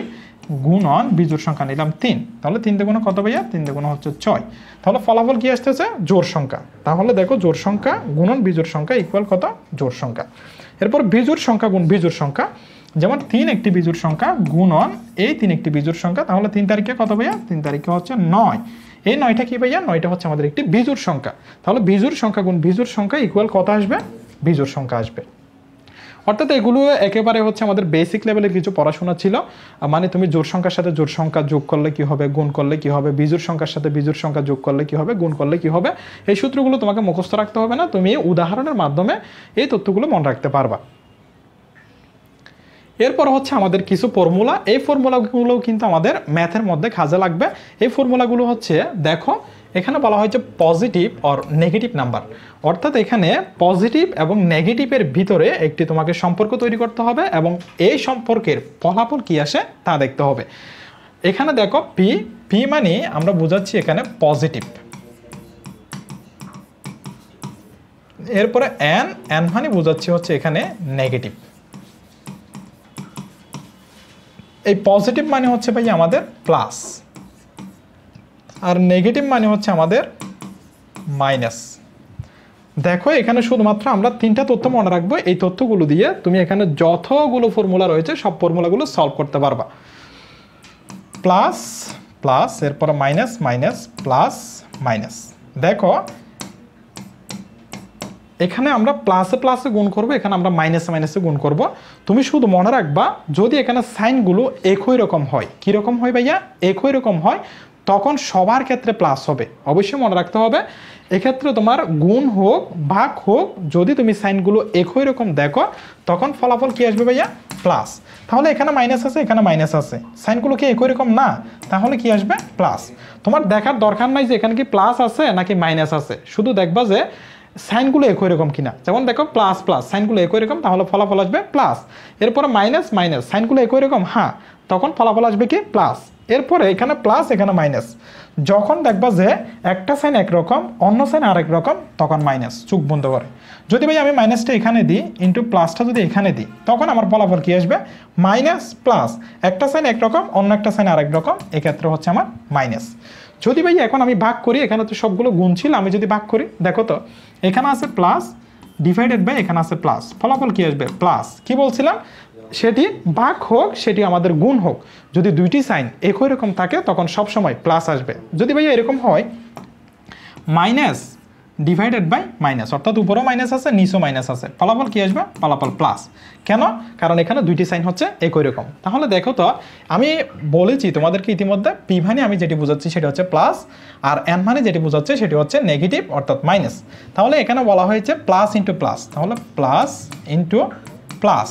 [SPEAKER 1] গুণন বিজোড় সংখ্যা নিলাম 3, তাহলে 3 দুগুণে কত ভাইয়া? 3 দুগুণে হচ্ছে 6। তাহলে ফলাফল কি আসতেছে? জোড় সংখ্যা। তাহলে দেখো জোড় সংখ্যা গুণন বিজোড় সংখ্যা ইকুয়াল কত? জোড় সংখ্যা। এরপর বিজোড় সংখ্যা গুণ বিজোড় সংখ্যা, যেমন 3 একটি বিজোড় সংখ্যা গুণন এই 3 একটি বিজোড় সংখ্যা, তাহলে 3 তারিখে কত ভাইয়া? 3 তারিখে হচ্ছে 9। এই 9টা কি ভাইয়া? 9টা হচ্ছে আমাদের একটি বিজোড় সংখ্যা। তাহলে বিজোড় সংখ্যা গুণ বিজোড় সংখ্যা ইকুয়াল কত আসবে? বিজোড় সংখ্যা আসবে। অর্থাৎ এগুলো একেবারে হচ্ছে আমাদের বেসিক লেভেলের কিছু পড়াশোনা ছিল। মানে তুমি জোড় সংখ্যার সাথে জোড় সংখ্যা যোগ করলে কি হবে, গুণ করলে কি হবে, বিজোড় সংখ্যার সাথে বিজোড় সংখ্যা যোগ করলে কি হবে, গুণ করলে কি হবে, এই সূত্রগুলো তোমাকে মুখস্থ রাখতে হবে না, তুমি উদাহরণের মাধ্যমে এই তথ্যগুলো মনে রাখতে পারবা। এরপর হচ্ছে আমাদের কিছু ফর্মুলা। এই ফর্মুলাগুলো কিন্তু আমাদের ম্যাথের মধ্যে কাজে লাগবে। এই ফর্মুলাগুলো হচ্ছে দেখো এখানে বলা হয়েছে পজিটিভ অর নেগেটিভ নাম্বার, অর্থাৎ এখানে পজিটিভ এবং নেগেটিভের ভিতরে একটি তোমাকে সম্পর্ক তৈরি করতে হবে এবং এই সম্পর্কের ফলাফল কি আসে তা দেখতে হবে। এখানে দেখো পি, পি মানে আমরা বোঝাচ্ছি এখানে পজিটিভ, এরপরে এন, এন মানে বোঝাচ্ছি হচ্ছে এখানে নেগেটিভ। এই পজিটিভ মানে হচ্ছে ভাই আমাদের প্লাস, আর নেগেটিভ মানে হচ্ছে আমাদের মাইনাস। দেখো এখানে শুধুমাত্র আমরা 3টা তথ্য মনে রাখবো, এই তথ্যগুলো দিয়ে তুমি এখানে যতগুলো ফর্মুলা রয়েছে সব ফর্মুলাগুলো সলভ করতে পারবা। প্লাস প্লাস, এরপরে মাইনাস মাইনাস, প্লাস মাইনাস। দেখো এখানে আমরা প্লাসে প্লাসে গুণ করব, এখানে আমরা মাইনাসে মাইনাসে গুণ করব। তুমি শুধু মনে রাখবা যদি এখানে সাইনগুলো একই রকম হয়, কীরকম হয় ভাইয়া, একই রকম হয়, তখন সবার ক্ষেত্রে প্লাস হবে। অবশ্যই মনে রাখতে হবে এক্ষেত্রে তোমার গুণ হোক ভাগ হোক, যদি তুমি সাইনগুলো একই রকম দেখো তখন ফলাফল কি আসবে ভাইয়া, প্লাস। তাহলে এখানে মাইনাস আছে, এখানে মাইনাস আছে, সাইনগুলো কি একই রকম না, তাহলে কি আসবে প্লাস। তোমার দেখার দরকার নাই যে এখানে কি প্লাস আছে নাকি মাইনাস আছে, শুধু দেখবা যে সাইনগুলো একই রকম কিনা। যেমন দেখো প্লাস প্লাস, সাইনগুলো একই রকম, তাহলে ফলাফল আসবে প্লাস। এরপরে মাইনাস মাইনাস, সাইনগুলো একই রকম, হ্যাঁ, তখন ফলাফল আসবে কি প্লাস। এরপরে এখানে প্লাস এখানে মাইনাস, যখন দেখবা যে একটা সাইন একরকম অন্য সাইন আরেক রকম তখন মাইনাস, চোখ বন্ধ করে। যদি ভাই আমি মাইনাসটা এখানে দিই ইন্টু প্লাসটা যদি এখানে দিই তখন আমার ফলাফল কি আসবে, মাইনাস প্লাস, একটা সাইন একরকম অন্য একটা সাইন আরেক রকম, এক্ষেত্রে হচ্ছে আমার মাইনাস। যদি ভাই এখন আমি ভাগ করি, এখানে তো সবগুলো গুণ ছিল, আমি যদি ভাগ করি দেখো তো এখানে আছে প্লাস ডিভাইডেড বাই এখানে আছে প্লাস, ফলাফল কি আসবে প্লাস। কি বলছিলাম, সেটি ভাগ হোক সেটি আমাদের গুণ হোক, যদি দুইটি সাইন একই রকম থাকে তখন সব সময় প্লাস আসবে। যদি ভাই এরকম হয় মাইনাস ডিভাইডেড বাই মাইনাস, অর্থাৎ উপরেও মাইনাস আছে নিচেও মাইনাস আছে, ফলাফল কি আসবে, ফলাফল প্লাস। কেন, কারণ এখানে দুইটি সাইন হচ্ছে একই রকম। তাহলে দেখো তো আমি বলেছি তোমাদেরকে ইতিমধ্যে পি মানে আমি যেটি বোঝাচ্ছি সেটি হচ্ছে প্লাস, আর এন মানে যেটি বোঝাচ্ছে সেটি হচ্ছে নেগেটিভ অর্থাৎ মাইনাস। তাহলে এখানে বলা হয়েছে প্লাস ইন্টু প্লাস, তাহলে প্লাস ইন্টু প্লাস,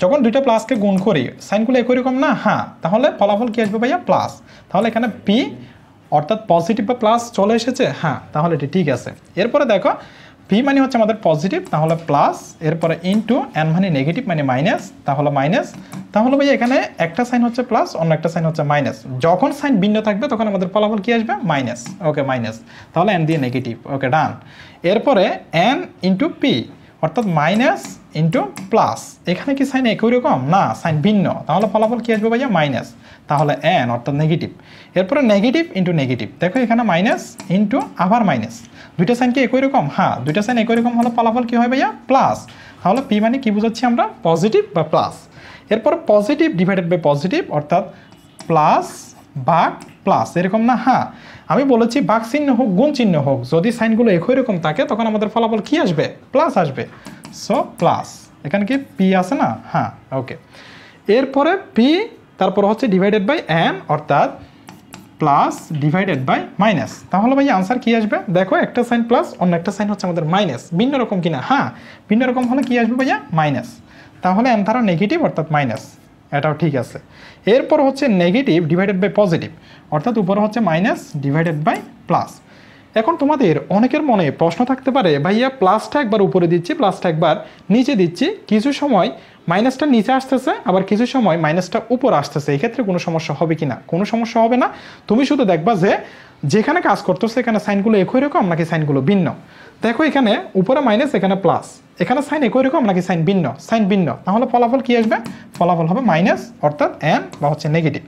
[SPEAKER 1] যখন দুইটা প্লাসকে গুণ করি সাইনগুলো একই রকম না, হ্যাঁ, তাহলে ফলাফল কি আসবে ভাইয়া প্লাস। তাহলে এখানে পি অর্থাৎ পজিটিভ বা প্লাস চলে এসেছে, হ্যাঁ, তাহলে এটি ঠিক আছে। এরপরে দেখো পি মানে হচ্ছে আমাদের পজিটিভ, তাহলে প্লাস, এরপরে ইনটু এন মানে নেগেটিভ মানে মাইনাস, তাহলে মাইনাস। তাহলে ভাই এখানে একটা সাইন হচ্ছে প্লাস অন্য একটা সাইন হচ্ছে মাইনাস, যখন সাইন ভিন্ন থাকবে তখন আমাদের ফলাফল কি আসবে, মাইনাস। ওকে, মাইনাস, তাহলে এন দিয়ে নেগেটিভ, ওকে ডান। এরপরে এন ইন্টু পি অর্থাৎ মাইনাস ইন্টু প্লাস, এখানে কি সাইন একই রকম না, সাইন ভিন্ন, তাহলে ফলাফল কি আসবে ভাইয়া মাইনাস, তাহলে এন অর্থাৎ নেগেটিভ। এরপরে নেগেটিভ ইন্টু নেগেটিভ, দেখো এখানে মাইনাস ইন্টু আবার মাইনাস, দুইটা সাইন কি একই রকম, হ্যাঁ, দুইটা সাইন একই রকম হলে ফলাফল কি হয় ভাইয়া প্লাস। তাহলে পি মানে কি বোঝাচ্ছি আমরা, পজিটিভ বা প্লাস। এরপর পজিটিভ ডিভাইডেড বাই পজিটিভ অর্থাৎ প্লাস ভাগ প্লাস, এরকম না, হ্যাঁ, আমি বলেছি ভাগ চিহ্ন হোক গুণ চিহ্ন হোক, যদি সাইনগুলো একই রকম থাকে তখন আমাদের ফলাফল কি আসবে, প্লাস আসবে। সো প্লাস, এখানে কি পি আছে না, হ্যাঁ, ওকে। এরপরে পি তারপর হচ্ছে ডিভাইডেড বাই এন অর্থাৎ প্লাস ডিভাইডেড বাই মাইনাস, তাহলে ভাই আনসার কি আসবে, দেখো একটা সাইন প্লাস অন্য একটা সাইন হচ্ছে আমাদের মাইনাস, ভিন্ন রকম কিনা, হ্যাঁ, ভিন্ন রকম হলে কি আসবে ভাইয়া মাইনাস, তাহলে এন দ্বারা নেগেটিভ অর্থাৎ মাইনাস, এটাও ঠিক আছে। এরপর হচ্ছে নেগেটিভ ডিভাইডেড বাই পজিটিভ অর্থাৎ উপরে হচ্ছে মাইনাস ডিভাইডেড বাই প্লাস। এখন তোমাদের অনেকের মনে প্রশ্ন থাকতে পারে, ভাইয়া প্লাসটা একবার উপরে দিচ্ছি প্লাসটা একবার নিচে দিচ্ছি, কিছু সময় মাইনাসটা নিচে আসতেছে আবার কিছু সময় মাইনাসটা উপর আসতেছে, এক্ষেত্রে কোনো সমস্যা হবে কি না, কোনো সমস্যা হবে না। তুমি শুধু দেখবা যে যেখানে কাজ করতেছে এখানে সাইনগুলো একই রকম নাকি সাইনগুলো ভিন্ন। দেখো এখানে উপরে মাইনাস এখানে প্লাস, এখানে সাইন একই রকম নাকি সাইন ভিন্ন, সাইন ভিন্ন, তাহলে ফলাফল কি আসবে, ফলাফল হবে মাইনাস অর্থাৎ এন বা হচ্ছে নেগেটিভ।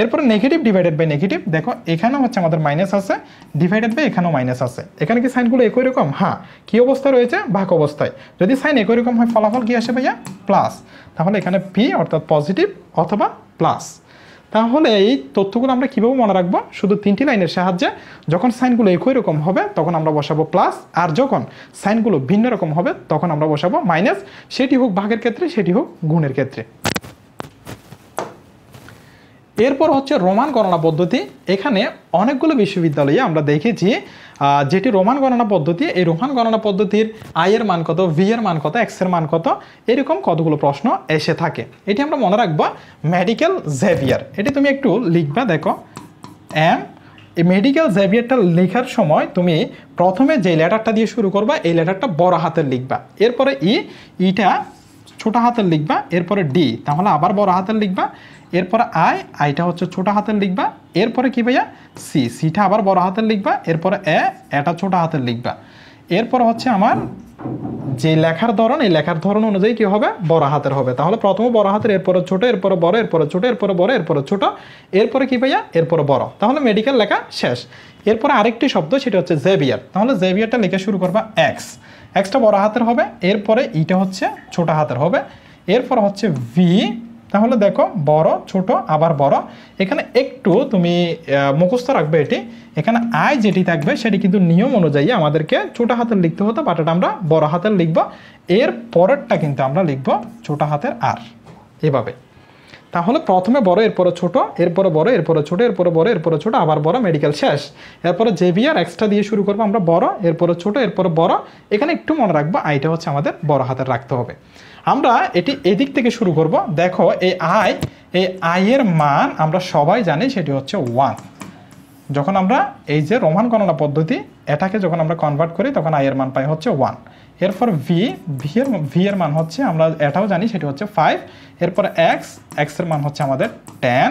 [SPEAKER 1] এরপরে নেগেটিভ ডিভাইডেড বাই নেগেটিভ, দেখো এখানেও হচ্ছে আমাদের মাইনাস আছে ডিভাইডেড বাই এখানেও মাইনাস আছে, এখানে কি সাইনগুলো একই রকম, হ্যাঁ, কি অবস্থায় রয়েছে, ভাগ অবস্থায়। যদি সাইন একই রকম হয় ফলাফল কি আসে ভাইয়া প্লাস, তাহলে এখানে পি অর্থাৎ পজিটিভ অথবা প্লাস। তাহলে এই তথ্যগুলো আমরা কীভাবে মনে রাখবো, শুধু 3টি লাইনের সাহায্যে, যখন সাইনগুলো একই রকম হবে তখন আমরা বসাবো প্লাস, আর যখন সাইনগুলো ভিন্ন রকম হবে তখন আমরা বসাবো মাইনাস, সেটি হোক ভাগের ক্ষেত্রে সেটি হোক গুণের ক্ষেত্রে। এরপর হচ্ছে রোমান গণনা পদ্ধতি। এখানে অনেকগুলো বিশ্ববিদ্যালয়ে আমরা দেখেছি যেটি রোমান গণনা পদ্ধতি, এই রোমান গণনা পদ্ধতির আই এর মান কত, ভি এর মান কত, এক্স এর মান কত, এরকম কতগুলো প্রশ্ন এসে থাকে। এটি আমরা মনে রাখবো মেডিকেল জেভিয়ার, এটি তুমি একটু লিখবা, দেখো এম এই মেডিকেল জেভিয়ারটা লেখার সময় তুমি প্রথমে যে লেটারটা দিয়ে শুরু করবা এই লেটারটা বড় হাতের লিখবা, এরপরে ইটা ছোট হাতের লিখবা, এরপরে ডি তাহলে আবার বড় হাতের লিখবা, এরপরে আইটা হচ্ছে ছোট হাতের লিখবা, এরপরে কি ভাইয়া সিটা আবার বড় হাতের লিখবা, এরপরে এটা ছোট হাতের লিখবা, এরপর হচ্ছে আমার যে লেখার ধরন এই লেখার ধরন অনুযায়ী কি হবে বড় হাতের হবে। তাহলে প্রথমে বড় হাতের, এরপরে ছোট, এরপরে বড়, এরপরে ছোট, এরপরে বড়, এরপরে ছোট, এরপরে কি ভাইয়া এরপরে বড়। তাহলে মেডিকেল লেখা শেষ। এরপরে আরেকটি শব্দ সেটা হচ্ছে জেভিয়ার। তাহলে জেভিয়ারটা লেখা শুরু করবা এক্সটা বড় হাতের হবে, এরপরে ইটা হচ্ছে ছোট হাতের হবে, এরপর হচ্ছে ভি। তাহলে দেখো বড় ছোট আবার বড়, এখানে একটু তুমি মুখস্থ রাখবে এটি, এখানে আই যেটি থাকবে সেটি কিন্তু নিয়ম অনুযায়ী আমাদেরকে ছোট হাতের লিখতে হতো, বাট এটা আমরা বড় হাতের লিখব, এর পরেরটা কিন্তু আমরা লিখব ছোট হাতের আর, এভাবে। তাহলে প্রথমে বড়, এরপরে ছোট, এরপরে বড়, এরপরে ছোট, এরপরে বড়, এরপরে ছোট, আবার বড়, মেডিকেল শেষ। এরপরে জেভিয়ার এক্সট্রা দিয়ে শুরু করবো আমরা বড়, এরপরে ছোট, এরপরে বড়। এখানে একটু মনে রাখবো আইটা হচ্ছে আমাদের বড় হাতের রাখতে হবে। আমরা এটি এদিক থেকে শুরু করব। দেখো এই আইয়ের মান আমরা সবাই জানি সেটি হচ্ছে 1। যখন আমরা এই যে রোমান গণনা পদ্ধতি এটাকে যখন আমরা কনভার্ট করি তখন আইয়ের মান পাই হচ্ছে 1। এরপর ভি এর মান হচ্ছে আমরা এটাও জানি সেটি হচ্ছে 5। এরপর এক্স এর মান হচ্ছে আমাদের 10।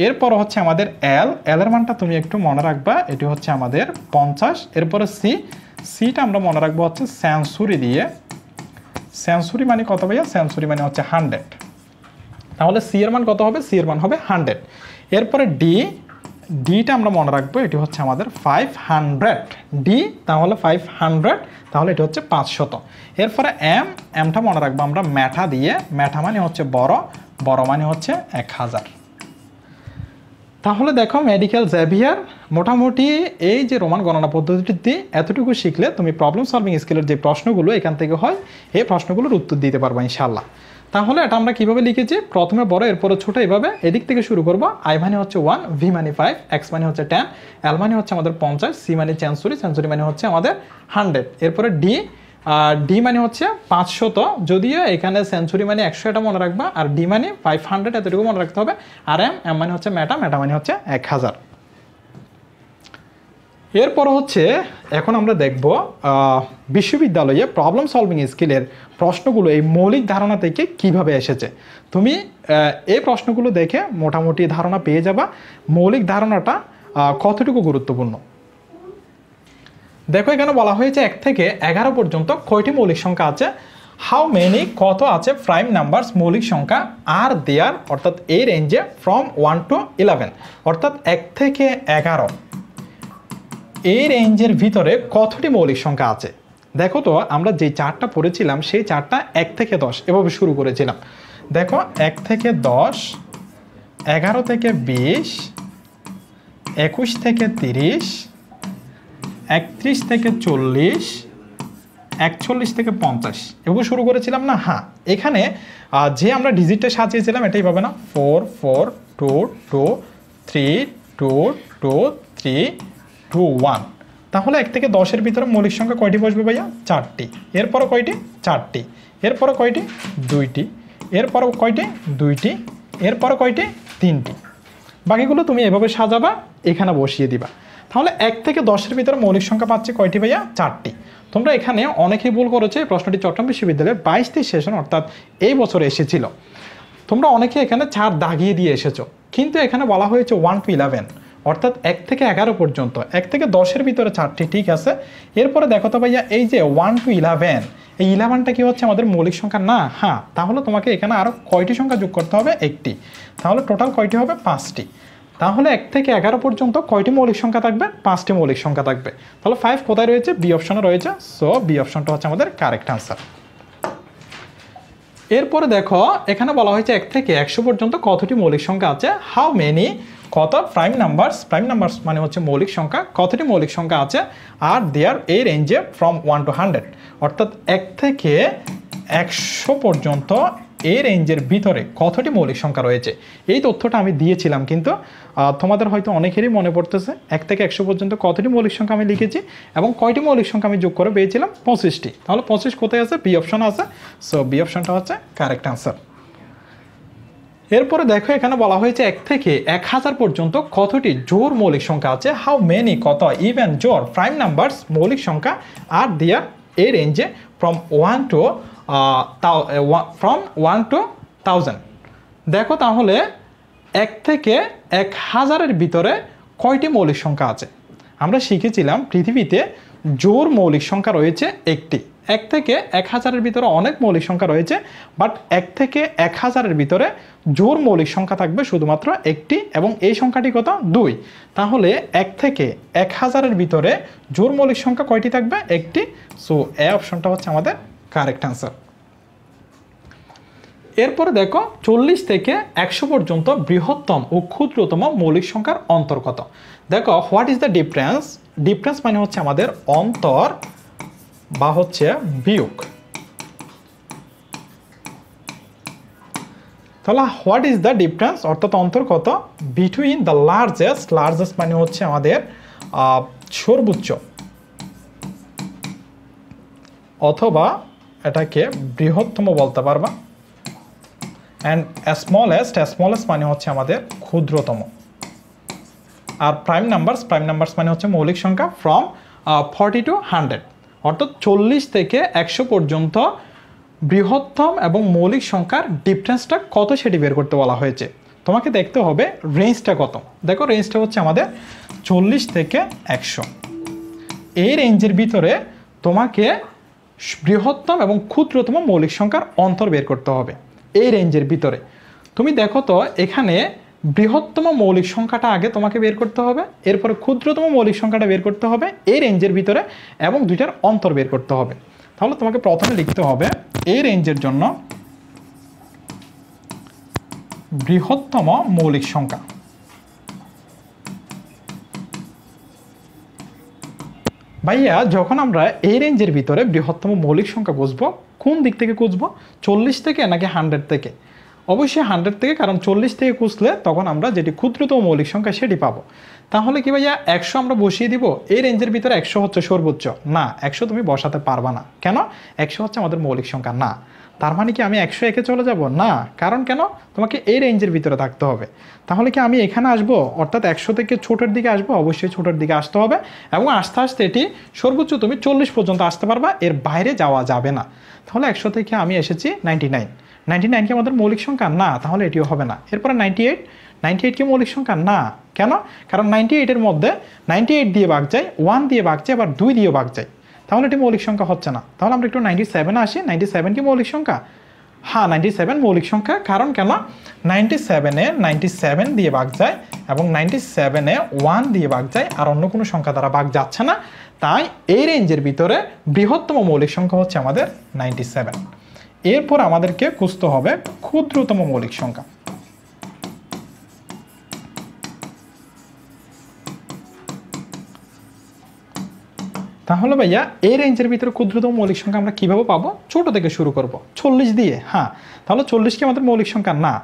[SPEAKER 1] এরপর হচ্ছে আমাদের এল এর মানটা তুমি একটু মনে রাখবা, এটি হচ্ছে আমাদের 50। এরপরে সিটা আমরা মনে রাখবো হচ্ছে সেঞ্চুরি দিয়ে। সেঞ্চুরি মানে কত ভাইয়া? সেঞ্চুরি মানে হচ্ছে 100। তাহলে সি এর মান কত হবে? সি এর মান হবে 100। এরপরে ডিটা আমরা মনে রাখবো, এটি হচ্ছে আমাদের 500 ডি, তাহলে 500, তাহলে এটি হচ্ছে 500। এরপরে এমটা মনে রাখবো আমরা ম্যাঠা দিয়ে, ম্যাঠা মানে হচ্ছে বড় মানে হচ্ছে 1000। তাহলে দেখো মেডিকেল জেভিয়ার মোটামুটি এই যে রোমান গণনা পদ্ধতিটি এতটুকু শিখলে তুমি প্রবলেম সলভিং স্কিলের যে প্রশ্নগুলো এখান থেকে হয় এই প্রশ্নগুলোর উত্তর দিতে পারবো ইনশাল্লাহ। তাহলে এটা আমরা কিভাবে লিখেছি, প্রথমে বড় এরপরে ছোট, এইভাবে এদিক থেকে শুরু করব। আই মানে হচ্ছে 1, ভি মানে 5, এক্স মানে হচ্ছে 10, এল মানে হচ্ছে আমাদের 50, সি মানে সেঞ্চুরি মানে হচ্ছে আমাদের 100। এরপরে ডি মানে হচ্ছে 500, যদিও এখানে সেঞ্চুরি মানে 100 এটা মনে রাখবা, আর ডি মানে 500 এতটুকু মনে রাখতে হবে, আর এম মানে হচ্ছে ম্যাটা মানে হচ্ছে 1000। এরপর হচ্ছে এখন আমরা দেখব বিশ্ববিদ্যালয়ে প্রবলেম সলভিং স্কিলের প্রশ্নগুলো এই মৌলিক ধারণা থেকে কিভাবে এসেছে। তুমি এই প্রশ্নগুলো দেখে মোটামুটি ধারণা পেয়ে যাবা মৌলিক ধারণাটা কতটুকু গুরুত্বপূর্ণ। দেখো এখানে বলা হয়েছে 1 থেকে 11 পর্যন্ত কয়টি মৌলিক সংখ্যা আছে। হাউ মেনি কত আছে প্রাইম নাম্বারস মৌলিক সংখ্যা আর দেয়ার, অর্থাৎ এই রেঞ্জে ফ্রম 1 to 11, অর্থাৎ 1 থেকে 11 এই রেঞ্জের ভিতরে কতটি মৌলিক সংখ্যা আছে। দেখো তো আমরা যে চার্টটা পড়েছিলাম সেই চার্টটা 1 থেকে 10 এভাবে শুরু করেছিলাম। দেখো 1 থেকে 10, 11 থেকে 20, 21 থেকে 30, 31 থেকে 40, 41 থেকে 50 এভাবে শুরু করেছিলাম না? হ্যাঁ, এখানে যে আমরা ডিজিটটা সাজিয়েছিলাম এটাই পাবে না, 4 4 2 2 3 2 2 3 2 1। তাহলে 1 থেকে 10-এর ভিতরে মৌলিক সংখ্যা কয়টি বসবে ভাইয়া? 4টি। এরপরে কয়টি? 4টি। এরপরে কয়টি? 2টি। এরপরে কয়টি? 2টি। এরপরে কয়টি? 3টি। বাকিগুলো তুমি এভাবে সাজাবা, এখানে বসিয়ে দিবা। তাহলে 1 থেকে 10-এর ভিতরে মৌলিক সংখ্যা পাচ্ছে কয়টি ভাইয়া? 4টি। তোমরা এখানে অনেকেই ভুল করেছে, এই প্রশ্নটি চট্টগ্রাম বিশ্ববিদ্যালয়ের 22টি সেশন অর্থাৎ এই বছরে এসেছিল। তোমরা অনেকে এখানে 4 দাগিয়ে দিয়ে এসেছো, কিন্তু এখানে বলা হয়েছে 1 to 11, অর্থাৎ 1 থেকে 11 পর্যন্ত। 1 থেকে 10-এর ভিতরে 4টি, ঠিক আছে। এরপরে দেখো তো ভাইয়া এই যে 1 to 11, এই 11টা কি হচ্ছে আমাদের মৌলিক সংখ্যা না? হ্যাঁ, তাহলে তোমাকে এখানে আরও কয়টি সংখ্যা যোগ করতে হবে? 1টি। তাহলে টোটাল কয়টি হবে? 5টি। তাহলে 1 থেকে 11 পর্যন্ত কয়টি মৌলিক সংখ্যা থাকবে? 5টি মৌলিক সংখ্যা থাকবে। তাহলে 5 কোথায় রয়েছে? বি অপশনে রয়েছে। সো বি অপশনটা হচ্ছে আমাদের কারেক্ট আনসার। এরপরে দেখো এখানে বলা হয়েছে 1 থেকে 100 পর্যন্ত কতটি মৌলিক সংখ্যা আছে। হাউ মেনি কত প্রাইম নাম্বারস মানে হচ্ছে মৌলিক সংখ্যা, কতটি মৌলিক সংখ্যা আছে আর দেয়ার এই রেঞ্জে ফ্রম 1 to 100, অর্থাৎ 1 থেকে 100 পর্যন্ত এই রেঞ্জের ভিতরে কতটি মৌলিক সংখ্যা রয়েছে। এই তথ্যটা আমি দিয়েছিলাম, কিন্তু তোমাদের হয়তো অনেকেরই মনে পড়তেছে 1 থেকে 100 পর্যন্ত কতটি মৌলিক সংখ্যা আমি লিখেছি এবং কয়টি মৌলিক সংখ্যা আমি যোগ করে পেয়েছিলাম? 25টি। তাহলে 25 কোথায় আছে? বি অপশন আছে। সো বি অপশনটা হচ্ছে কারেক্ট আনসার। এরপরে দেখো এখানে বলা হয়েছে 1 থেকে 1000 পর্যন্ত কতটি জোড় মৌলিক সংখ্যা আছে, হাউ মেনি কত ইভেন জোড় প্রাইম নাম্বারস মৌলিক সংখ্যা আর দেয়ার এই রেঞ্জে ফ্রম 1 টু 1000। দেখো তাহলে 1 থেকে 1000-এর ভিতরে কয়টি মৌলিক সংখ্যা আছে। আমরা শিখেছিলাম পৃথিবীতে জোড় মৌলিক সংখ্যা রয়েছে একটি। 1 থেকে 1000-এর ভিতরে অনেক মৌলিক সংখ্যা রয়েছে, বাট 1 থেকে 1000-এর ভিতরে জোড় মৌলিক সংখ্যা থাকবে শুধুমাত্র একটি, এবং এই সংখ্যাটি কত 2। তাহলে 1 থেকে 1000-এর ভিতরে জোড় মৌলিক সংখ্যা কয়টি থাকবে, একটি। সো এই অপশনটা হচ্ছে আমাদের কারেক্ট অ্যান্সার। এরপরে দেখো 40 থেকে 100 পর্যন্ত বৃহত্তম ও ক্ষুদ্রতম মৌলিক সংখ্যার অন্তর কত। দেখো what is the difference. Difference মানে হচ্ছে আমাদের অন্তর বা হচ্ছে বিয়োগ। তাহলে হোয়াট ইজ দ্য ডিফারেন্স অর্থাৎ অন্তর কত বিটুইন দ্য লার্জেস্ট। লার্জেস্ট মানে হচ্ছে আমাদের সর্বোচ্চ, অথবা এটাকে বৃহত্তম বলতে পারবা, অ্যান্ড স্মলেস্ট। স্মলেস্ট মানে হচ্ছে আমাদের ক্ষুদ্রতম। আর প্রাইম নাম্বারস মানে হচ্ছে মৌলিক সংখ্যা ফ্রম 40 to 100, অর্থাৎ 40 থেকে 100 পর্যন্ত বৃহত্তম এবং মৌলিক সংখ্যার ডিফারেন্সটা কত সেটি বের করতে বলা হয়েছে। তোমাকে দেখতে হবে রেঞ্জটা কত। দেখো রেঞ্জটা হচ্ছে আমাদের 40 থেকে 100। এই রেঞ্জের ভিতরে তোমাকে বৃহত্তম এবং ক্ষুদ্রতম মৌলিক সংখ্যার অন্তর বের করতে হবে। এই রেঞ্জের ভিতরে তুমি দেখো তো এখানে বৃহত্তম মৌলিক সংখ্যাটা আগে তোমাকে বের করতে হবে, এরপরে ক্ষুদ্রতম মৌলিক সংখ্যাটা বের করতে হবে এই রেঞ্জের ভিতরে, এবং দুইটার অন্তর বের করতে হবে। তাহলে তোমাকে প্রথমে লিখতে হবে এই রেঞ্জের জন্য বৃহত্তম মৌলিক সংখ্যা। ভাইয়া যখন আমরা এই রেঞ্জের ভিতরে বৃহত্তম মৌলিক সংখ্যা খুঁজবো, কোন দিক থেকে খুঁজবো, 40 থেকে নাকি 100 থেকে? অবশ্যই 100 থেকে, কারণ 40 থেকে খুঁজলে তখন আমরা যেটি ক্ষুদ্রতম মৌলিক সংখ্যা সেটি পাবো। তাহলে কি ভাইয়া 100 আমরা বসিয়ে দিব? এই রেঞ্জের ভিতরে 100 হচ্ছে সর্বোচ্চ। না, 100 তুমি বসাতে পারবা না। কেন? 100 হচ্ছে আমাদের মৌলিক সংখ্যা না। তার মানে কি আমি 100 একে চলে যাব? না, কারণ কেন? তোমাকে এই রেঞ্জের ভিতরে থাকতে হবে। তাহলে কি আমি এখানে আসবো, অর্থাৎ 100 থেকে ছোটোর দিকে আসবো? অবশ্যই ছোটোর দিকে আসতে হবে, এবং আস্তে আস্তে এটি সর্বোচ্চ তুমি 40 পর্যন্ত আসতে পারবা, এর বাইরে যাওয়া যাবে না। তাহলে 100 থেকে আমি এসেছি 99। 99 কি আমাদের মৌলিক সংখ্যা? না, তাহলে এটিও হবে না। এরপরে 98 কি মৌলিক সংখ্যা? না। কেন? কারণ 98-এর মধ্যে 98 দিয়ে ভাগ যায়, 1 দিয়ে ভাগ যায়, আবার 2 দিয়ে ভাগ যায়, তাহলে এটি মৌলিক সংখ্যা হচ্ছে না। তাহলে আমরা একটু 97 আসি। 97 কি মৌলিক সংখ্যা? হ্যাঁ, 97 মৌলিক সংখ্যা। কারণ কেন? 97-এ 97 দিয়ে ভাগ যায়, এবং 97-এ 1 দিয়ে ভাগ যায়, আর অন্য কোনো সংখ্যা দ্বারা ভাগ যাচ্ছে না। তাই এই রেঞ্জের ভিতরে বৃহত্তম মৌলিক সংখ্যা হচ্ছে আমাদের 97। এরপর আমাদেরকে খুঁজতে হবে ক্ষুদ্রতম মৌলিক সংখ্যা। তাহলে ভাইয়া এই রেঞ্জের ভিতরে ক্ষুদ্রতম মৌলিক সংখ্যা আমরা কিভাবে পাবো? ছোট থেকে শুরু করব, 40 দিয়ে। হ্যাঁ, তাহলে 40 কি আমাদের মৌলিক সংখ্যা? না।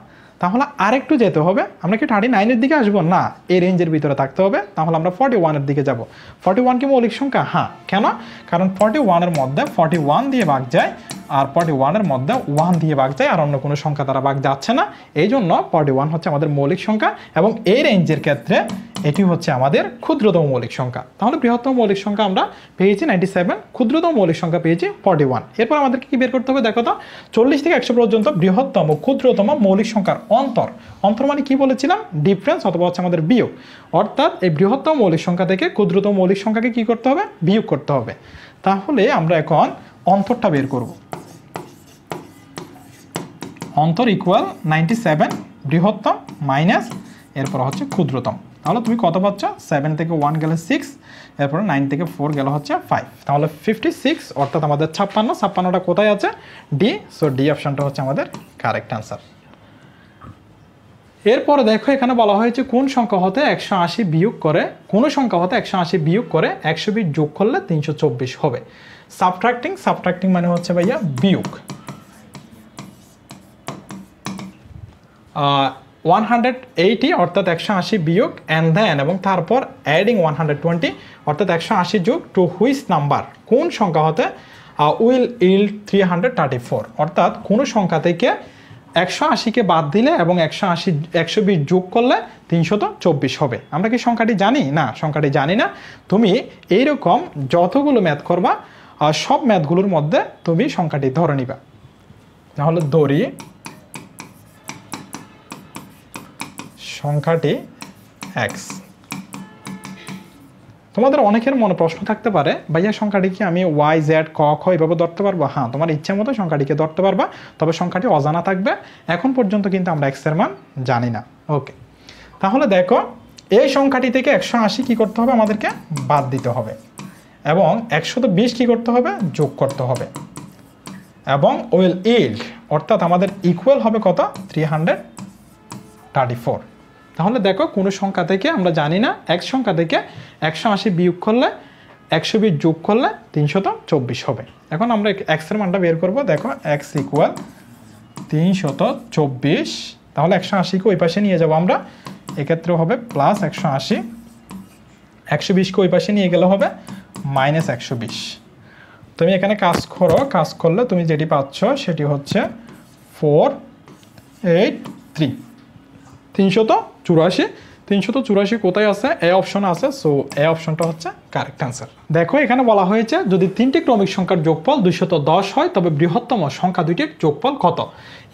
[SPEAKER 1] তাহলে আরেকটু যেতে হবে, আমরা কি 39-এর দিকে আসবো? না, এই রেঞ্জের ভিতরে থাকতে হবে। তাহলে আমরা 41-এর দিকে যাব। 41 কি মৌলিক সংখ্যা? হ্যাঁ। কেন? কারণ 41-এর মধ্যে 41 দিয়ে ভাগ যায়, আর 41-এর মধ্যে 1 দিয়ে ভাগ যায়, আর অন্য কোনো সংখ্যা দ্বারা ভাগ যাচ্ছে না। এই জন্য 41 হচ্ছে আমাদের মৌলিক সংখ্যা, এবং এই রেঞ্জের ক্ষেত্রে এটি হচ্ছে আমাদের ক্ষুদ্রতম মৌলিক সংখ্যা। তাহলে বৃহত্তম মৌলিক সংখ্যা আমরা পেয়েছি 97, ক্ষুদ্রতম মৌলিক সংখ্যা পেয়েছি 41। এরপর আমাদেরকে কি বের করতে হবে? দেখো তো 40 থেকে 100 পর্যন্ত বৃহত্তম ও ক্ষুদ্রতম মৌলিক সংখ্যার অন্তর। অন্তর মানে কি বলেছিলাম? ডিফারেন্স, অথবা হচ্ছে আমাদের বিয়োগ। অর্থাৎ এই বৃহত্তম মৌলিক সংখ্যা থেকে ক্ষুদ্রতম মৌলিক সংখ্যাকে কি করতে হবে? বিয়োগ করতে হবে। তাহলে আমরা এখন অন্তরটা বের করব। অন্তর ইকুয়াল 97 বৃহত্তম মাইনাস এরপর হচ্ছে ক্ষুদ্রতম। তাহলে তুমি কত পাচ্ছ? 7 থেকে 1 গেলে 6, এরপরে 9 থেকে 4 গেলে হচ্ছে 5। তাহলে 56, অর্থাৎ আমাদের 56। 56টা কোথায় আছে? ডি। সো ডি অপশনটা হচ্ছে আমাদের কারেক্ট অ্যান্সার। এরপরে দেখো এখানে বলা হয়েছে কোন সংখ্যা হতে 180 বিয়োগ করে, কোন সংখ্যা হতে 180 বিয়োগ করে 120 যোগ করলে 324 হবে। সাবট্রাক্টিং মানে হচ্ছে ভাইয়া বিয়োগ। 180 অর্থাৎ 180 বিয়োগ, অ্যান্ড দেন এবং তারপর অ্যাডিং 120 অর্থাৎ 180 যোগ টু হুইচ নাম্বার, কোন সংখ্যা হতে উইল ইল 334 অর্থাৎ কোন সংখ্যা থেকে 180কে বাদ দিলে এবং 120 যোগ করলে 324 হবে। আমরা কি সংখ্যাটি জানি? না, সংখ্যাটি জানি না। তুমি এইরকম যতগুলো ম্যাথ করবা সব ম্যাথগুলোর মধ্যে তুমি সংখ্যাটি ধরে নিবা। তাহলে ধরি সংখ্যাটি x। তোমাদের অনেকের মনে প্রশ্ন থাকতে পারে, ভাইয়া সংখ্যাটি কি আমি y z ক খ এভাবে ধরতে পারবো? হ্যাঁ, তোমার ইচ্ছা মতো সংখ্যাটিকে ধরতে পারবা, তবে সংখ্যাটি অজানা থাকবে। এখন পর্যন্ত কিন্তু আমরা x এর মান জানি না। ওকে, তাহলে দেখো এই সংখ্যাটি থেকে 180 কি করতে হবে? আমাদেরকে বাদ দিতে হবে, এবং 120 কি করতে হবে? যোগ করতে হবে, এবং উইল ইল্ড অর্থাৎ আমাদের ইকুয়াল হবে কত? 334। তাহলে দেখো কোনো সংখ্যা থেকে আমরা জানি না, এক সংখ্যা থেকে 180 বিয়োগ করলে 120 যোগ করলে 324 হবে। এখন আমরা x এর মানটা বের করব। দেখো x ইকুয়াল 324, তাহলে 180কে ওই পাশে নিয়ে যাব আমরা, এক্ষেত্রে হবে প্লাস 180, 120কে ওই পাশে নিয়ে গেলে হবে মাইনাস 120। তুমি এখানে কাজ করো, কাজ করলে তুমি যেটি পাচ্ছ সেটি হচ্ছে 483। 384 কোথায় আছে? এ অপশন আছে, সো এ অপশনটা হচ্ছে কারেক্ট অ্যান্সার। দেখো এখানে বলা হয়েছে যদি তিনটি ক্রমিক সংখ্যার যোগফল 210 হয় তবে বৃহত্তম সংখ্যা দুইটির যোগফল কত?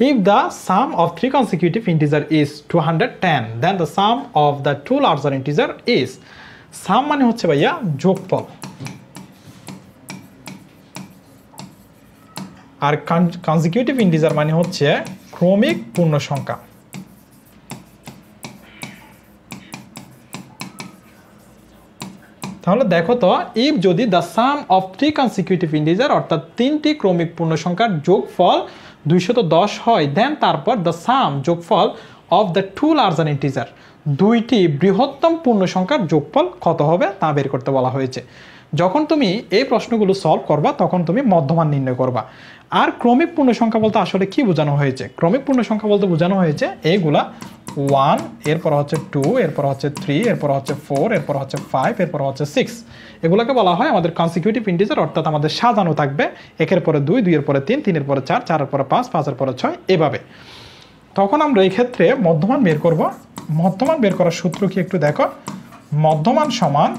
[SPEAKER 1] If the sum of three consecutive integer is 210 then the sum of the two larger integer is. Sum মানে হচ্ছে ভাইয়া যোগফল, আর কনসিকিউটিভ ইন্টিজার মানে হচ্ছে ক্রমিক পূর্ণ সংখ্যা। তাহলে দেখো তো, ইফ যদি the sum of three consecutive integer অর্থাৎ তিনটি ক্রমিক পূর্ণ সংখ্যার যোগফল 210 হয়, দেন তারপর দ্য সাম যোগফল of the two larger integer দুইটি বৃহত্তম পূর্ণ সংখ্যার যোগফল কত হবে তা বের করতে বলা হয়েছে। যখন তুমি এই প্রশ্নগুলো সলভ করবা তখন তুমি মধ্যমান নির্ণয় করবা। আর ক্রমিক পূর্ণ সংখ্যা বলতে আসলে কি বোঝানো হয়েছে? ক্রমিক পূর্ণ সংখ্যা বলতে বোঝানো হয়েছে এইগুলা 1, এরপর হচ্ছে 2, এরপর হচ্ছে 3, এরপর হচ্ছে 4, এরপর হচ্ছে 5, এরপর হচ্ছে 6। এগুলোকে বলা হয় আমাদের কনসিকিউটিভ ইন্টিজার, অর্থাৎ আমাদের সাজানো থাকবে একের পরে 2, 2 এর পরে 3, 3 এর পরে 4, 4 এর পরে 5, 5 এর পরে 6 এভাবে। তখন আমরা এই ক্ষেত্রে মধ্যমান বের করব। মধ্যমান বের করার সূত্র কি একটু দেখো। মধ্যমান সমান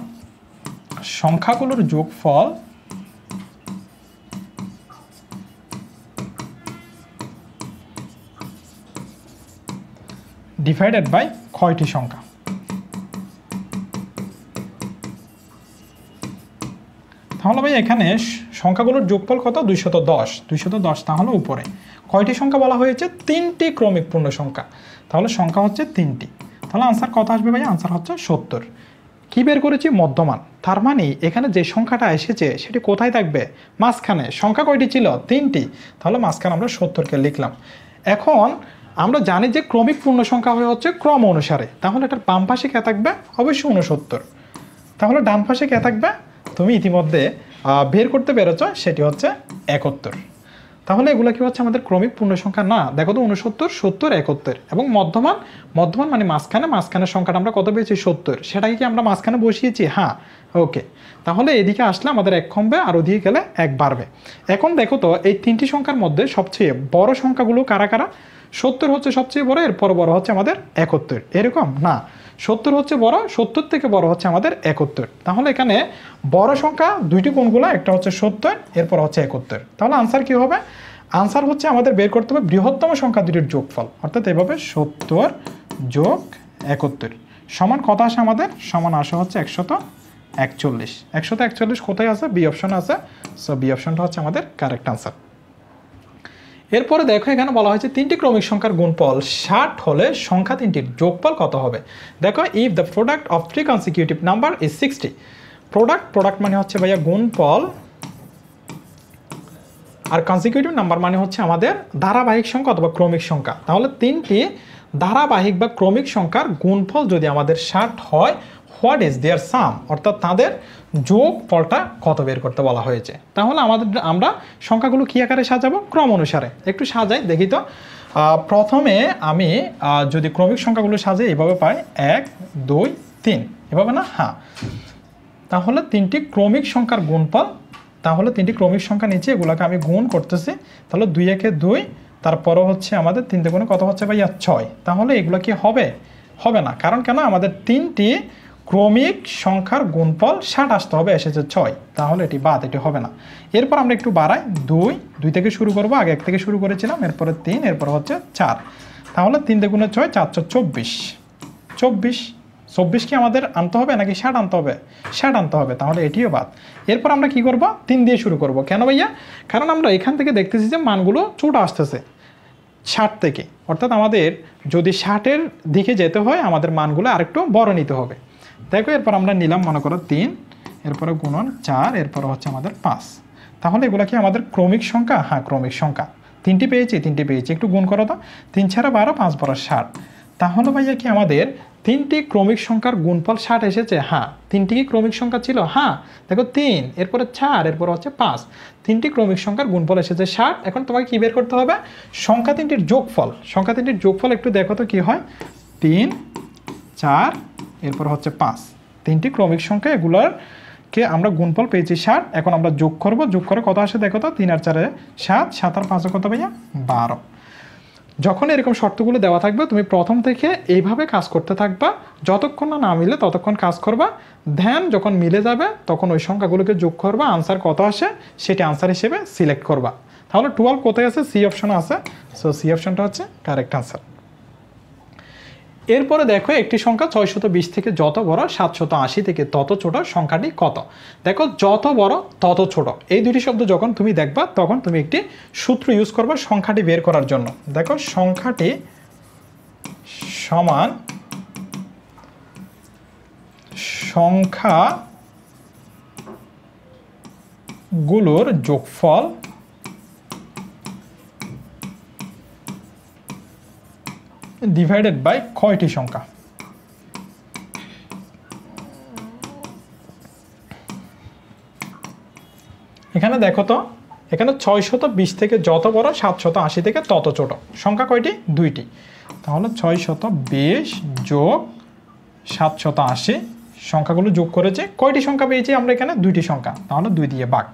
[SPEAKER 1] সংখ্যাগুলোর যোগফল ডিভাইডেড বাই কয়টি সংখ্যা। তাহলে ভাই এখানে সংখ্যাগুলোর যোগফল কত? 210। 210 তাহলে উপরে কয়টি সংখ্যা বলা হয়েছে? তিনটি ক্রমিক পূর্ণ সংখ্যা, তাহলে সংখ্যা হচ্ছে তিনটি। তাহলে আনসার কত আসবে ভাই? আনসার হচ্ছে 70। কি বের করেছি? মধ্যমান। তার মানে এখানে যে সংখ্যাটা এসেছে সেটি কোথায় থাকবে? মাঝখানে। সংখ্যা কয়টি ছিল? তিনটি, তাহলে মাঝখানে আমরা 70কে লিখলাম। এখন আমরা জানি যে ক্রমিক পূর্ণ সংখ্যা হয়ে হচ্ছে ক্রম অনুসারে, তাহলে এটার বাম পাশে কে থাকবে? অবশ্যই 69। তাহলে ডান পাশে কে থাকবে? তুমি ইতিমধ্যে বের করতে পেরেছ, সেটি হচ্ছে 71। তাহলে এগুলো কি হচ্ছে আমাদের ক্রমিক পূর্ণ সংখ্যা না? দেখো তো 69, 70, 71 এবং মধ্যমান। মধ্যমান মানে মাঝখানে, মাঝখানের সংখ্যাটা আমরা কত পেয়েছি? 70। সেটাকে কি আমরা মাঝখানে বসিয়েছি? হ্যাঁ, ওকে। তাহলে এদিকে আসলে আমাদের 1 কমবে আর ওদিকে গেলে 1 বাড়বে। এখন দেখো তো এই তিনটি সংখ্যার মধ্যে সবচেয়ে বড় সংখ্যাগুলো কারা কারা? 70 হচ্ছে সবচেয়ে বড়, এরপর বড় হচ্ছে আমাদের 71। এরকম না, 70 হচ্ছে বড়, 70 থেকে বড় হচ্ছে আমাদের 71। তাহলে এখানে বড় সংখ্যা দুইটি কোনগুলো? একটা হচ্ছে 70, এরপর হচ্ছে 71। তাহলে আনসার কি হবে? আনসার হচ্ছে আমাদের বের করতে হবে বৃহত্তম সংখ্যা দুটির যোগফল, অর্থাৎ এভাবে 70 যোগ 71 সমান কত আসে আমাদের? সমান আসে হচ্ছে 141। 141 কোথায় আছে? বি অপশন আছে, সো বি অপশনটা হচ্ছে আমাদের কারেক্ট আনসার। এরপরে দেখো এখানে বলা হয়েছে তিনটি ক্রমিক সংখ্যার গুণফল 60 হলে সংখ্যা তিনটির যোগফল কত হবে? দেখো, if the product of three consecutive number is 60। Product মানে হচ্ছে ভাইয়া গুণফল, আর কনসিকিউটিভ নাম্বার মানে হচ্ছে আমাদের ধারাবাহিক সংখ্যা অথবা ক্রমিক সংখ্যা। তাহলে তিনটি ধারাবাহিক বা ক্রমিক সংখ্যার গুণফল যদি আমাদের 60 হয়, হোয়াট ইজ দেয়ার সাম, অর্থাৎ তাদের যোগফলটা কত বের করতে বলা হয়েছে। তাহলে আমরা সংখ্যাগুলো কী আকারে সাজাবো? ক্রম অনুসারে। একটু সাজাই দেখি তো। প্রথমে আমি যদি ক্রমিক সংখ্যাগুলো সাজাই এভাবে পাই 1, 2, 3 এভাবে না? হ্যাঁ। তাহলে তিনটি ক্রমিক সংখ্যার গুণফল, তাহলে তিনটি ক্রমিক সংখ্যা নিচে এগুলোকে আমি গুণ করতেছি। তাহলে 2 একে 2, তারপরে হচ্ছে আমাদের 3 তে গুণে কত হচ্ছে ভাইয়া 6। তাহলে এগুলো কি হবে? হবে না। কারণ কেন? আমাদের 3টি ক্রমিক সংখ্যার গুণফল 60 আসতে হবে, এসেছে 6, তাহলে এটি বাদ, এটি হবে না। এরপর আমরা একটু বাড়াই, 2 থেকে শুরু করব, আগে 1 থেকে শুরু করেছিলাম, এরপরে 3, এরপর হচ্ছে 4। তাহলে 3 তে গুণে 6, 4 24, 24 কি আমাদের আনতে হবে নাকি 60 আনতে হবে? 60 আনতে হবে, তাহলে এটিও বাদ। এরপর আমরা কি করব? 3 দিয়ে শুরু করব। কেন ভাইয়া? কারণ আমরা এখান থেকে দেখতেছি যে মানগুলো ছোট আসতেছে 60 থেকে, অর্থাৎ আমাদের যদি 60-এর দিকে যেতে হয় আমাদের মানগুলো আরেকটু বড় নিতে হবে। দেখো এরপর আমরা নিলাম মনে করো 3, এরপরে গুণন 4, এরপর হচ্ছে আমাদের 5। তাহলে এগুলো কি আমাদের ক্রমিক সংখ্যা? হ্যাঁ, ক্রমিক সংখ্যা। 3টি পেয়েছি, একটু গুণ করো তো, 3 ছাড়া 12, 5 12 60। তাহলে ভাইয়া কি আমাদের 3টি ক্রমিক সংখ্যার গুণফল 60 এসেছে? হ্যাঁ। 3টি কি ক্রমিক সংখ্যা ছিল? হ্যাঁ। দেখো 3, এরপরে 4, এরপর হচ্ছে 5, 3টি ক্রমিক সংখ্যার গুণফল এসেছে 60। এখন তোমাকে কি বের করতে হবে? সংখ্যা 3টির যোগফল। সংখ্যা 3টির যোগফল একটু দেখো তো কি হয়। 3, 4, এরপর হচ্ছে 5, 3টি ক্রমিক সংখ্যা, এগুলোকে আমরা গুণফল পেয়েছি 60। এখন আমরা যোগ করব, যোগ করে কত আসে দেখো তো, 3 আর 4 7, 7 আর 5 কত ভাইয়া? 12। যখন এরকম শর্তগুলো দেওয়া থাকবে তুমি প্রথম থেকে এইভাবে কাজ করতে থাকবা, যতক্ষণ না মিলে ততক্ষণ কাজ করবা। ধ্যান যখন মিলে যাবে তখন ওই সংখ্যাগুলোকে যোগ করবা, আনসার কত আসে সেটি আনসার হিসেবে সিলেক্ট করবা। তাহলে 12 কোথায় আছে? সি অপশন আছে। সো সি অপশনটা হচ্ছে কারেক্ট আনসার। এরপরে দেখো একটি সংখ্যা 620 থেকে যত বড়, 780 থেকে তত ছোট, সংখ্যাটি কত? দেখো যত বড় তত ছোট, এই দুটি শব্দ যখন তুমি দেখবা তখন তুমি একটি সূত্র ইউজ করবে সংখ্যাটি বের করার জন্য। দেখো সংখ্যাটি সমান সংখ্যাগুলোর যোগফল ডিভাইডেড বাই কয়টি সংখ্যা। এখানে দেখো তো, এখানে 620 থেকে যত বড়, 780 থেকে তত ছোট, সংখ্যা কয়টি? 2টি। তাহলে 620 যোগ 780, সংখ্যাগুলো যোগ করেছে, কয়টি সংখ্যা পেয়েছি আমরা? এখানে 2টি সংখ্যা, তাহলে 2 দিয়ে ভাগ।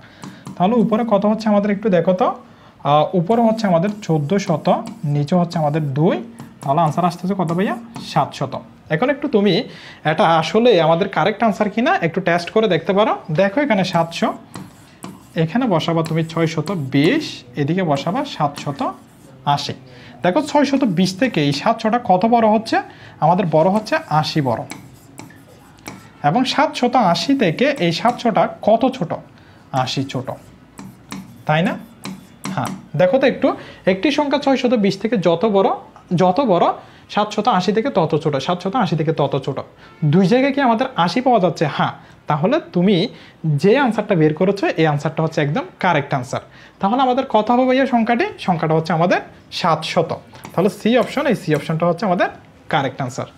[SPEAKER 1] তাহলে উপরে কত হচ্ছে আমাদের একটু দেখো তো, উপরে হচ্ছে আমাদের 1400, নিচে হচ্ছে আমাদের 2, তাহলে আনসার আসতেছে কত ভাইয়া? 700। এখন একটু তুমি এটা আসলে আমাদের কারেক্ট আনসার কিনা একটু টেস্ট করে দেখতে পারো। দেখো এখানে 700, এখানে বসাবা তুমি 620, এদিকে বসাবা 780। দেখো 620 থেকে এই 700টা কত বড় হচ্ছে? আমাদের বড় হচ্ছে 80 বড়। এবং 780 থেকে এই 700টা কত ছোট? 80 ছোট, তাই না? হ্যাঁ, দেখো তো একটি সংখ্যা 620 থেকে যত বড় 780 থেকে তত ছোট, 780 থেকে তত ছোট, দুই জায়গায় কি আমাদের 80 পাওয়া যাচ্ছে? হ্যাঁ। তাহলে তুমি যে আনসারটা বের করেছো এই আনসারটা হচ্ছে একদম কারেক্ট আনসার। তাহলে আমাদের কত হবে ভাইয়া সংখ্যাটা হচ্ছে আমাদের 700। তাহলে সি অপশন, এই সি অপশনটা হচ্ছে আমাদের কারেক্ট আনসার।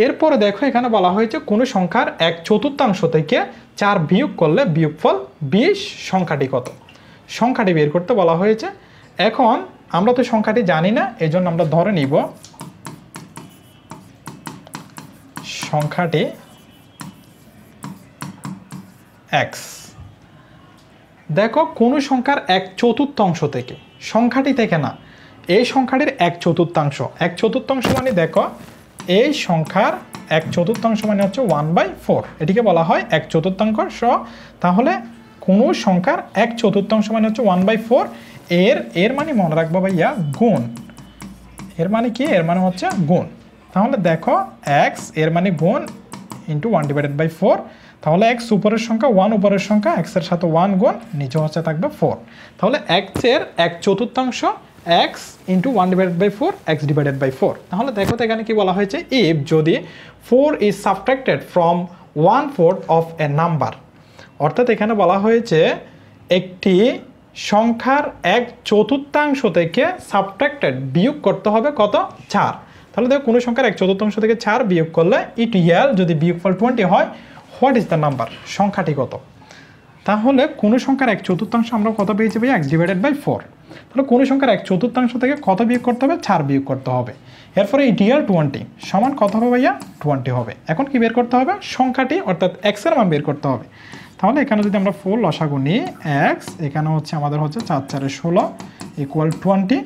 [SPEAKER 1] এরপরে দেখো এখানে বলা হয়েছে কোনো সংখ্যার 1/4 থেকে 4 বিয়োগ করলে বিয়োগফল 20, সংখ্যাটি কত? সংখ্যাটি বের করতে বলা হয়েছে। এখন আমরা তো সংখ্যাটি জানি না, এই জন্য আমরা ধরে নিব সংখ্যাটি x। দেখো কোনো সংখ্যার 1/4 থেকে, সংখ্যাটি থেকে না, এই সংখ্যাটির 1/4, 1/4 মানে দেখো এই সংখ্যার 1/4 মানে হচ্ছে 1/4, এটিকে বলা হয় 1/4। তাহলে কোনো সংখ্যার 1/4 মানে হচ্ছে 1/4, এর মানে মনে রাখবো ভাইয়া গুণ। এর মানে কি? এর মানে হচ্ছে গুণ। তাহলে দেখো x এর মানে গুণ ইন্টু 1/4। তাহলে x উপরের সংখ্যা, 1 উপরের সংখ্যা, x এর সাথে 1 গুণ, নিচে হচ্ছে থাকবে 4। তাহলে x এর 1/4 x ইন্টু 1/4, x/4। তাহলে দেখো তো এখানে কি বলা হয়েছে, ইফ যদি 4 is subtracted from 1/4 of a number, অর্থাৎ এখানে বলা হয়েছে একটি সংখ্যার 1/4 থেকে সাবট্রাক্টেড বিয়োগ করতে হবে কত? 4। তাহলে দেখো কোনো সংখ্যার 1/4 থেকে 4 বিয়োগ করলে ইট ইয়াল যদি বিয়োগফল 20 হয়, হোয়াট ইজ দ্য নাম্বার? সংখ্যাটি কত? তাহলে কোনো সংখ্যার 1/4 আমরা কত পেয়েছি ভাই? x/4। তাহলে কোনো সংখ্যার 1/4 থেকে কত বিয়োগ করতে হবে? 4 বিয়োগ করতে হবে। এরপরে ইট ইয়াল 20 সমান কত হবে ভাইয়া? 20 হবে। এখন কি বের করতে হবে? সংখ্যাটি অর্থাৎ x এর মান বের করতে হবে। তাহলে এখানে যদি আমরা 4 লসাগু নিই, x এখানে হচ্ছে আমাদের হচ্ছে 4 4 16, ইকুয়াল 20,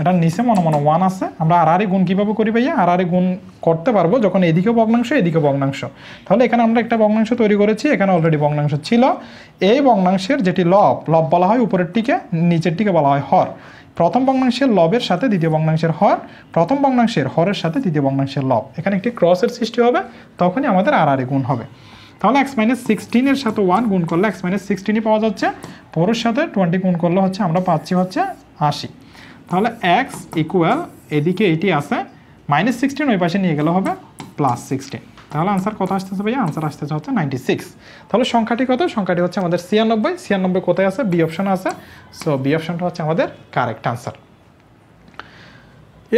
[SPEAKER 1] এটার নিচে মনে মনে 1 আছে। আমরা আর গুণ কীভাবে করি ভাইয়া? আর গুণ করতে পারবো যখন এদিকে ভগ্নাংশ এদিকে ভগ্নাংশ। তাহলে এখানে আমরা একটা ভগ্নাংশ তৈরি করেছি, এখানে অলরেডি ভগ্নাংশ ছিল। এই ভগ্নাংশের যেটি লব বলা হয় উপরেরটিকে, নিচেরটিকে বলা হয় হর। প্রথম ভগ্নাংশের লবের সাথে দ্বিতীয় ভগ্নাংশের হর, প্রথম ভগ্নাংশের হরের সাথে দ্বিতীয় ভগ্নাংশের লব, এখানে একটি ক্রসের সৃষ্টি হবে, তখনই আমাদের আর গুণ হবে। তাহলে x-16 এর সাথে 1 গুণ করলে x-16ই পাওয়া যাচ্ছে, 4 এর সাথে 20 গুণ করলে হচ্ছে আমরা পাচ্ছি হচ্ছে 80। তাহলে x ইকুয়াল এদিকে এটি আছে -16, ওই পাশে নিয়ে গেলে হবে +16। তাহলে আনসার কত আসতেছে ভাইয়া? আনসার আসতেছে হচ্ছে 96। তাহলে সংখ্যাটি কত? সংখ্যাটি হচ্ছে আমাদের 96। 96 কোথায় আছে? বি অপশন আছে। সো বি অপশনটা হচ্ছে আমাদের কারেক্ট আনসার।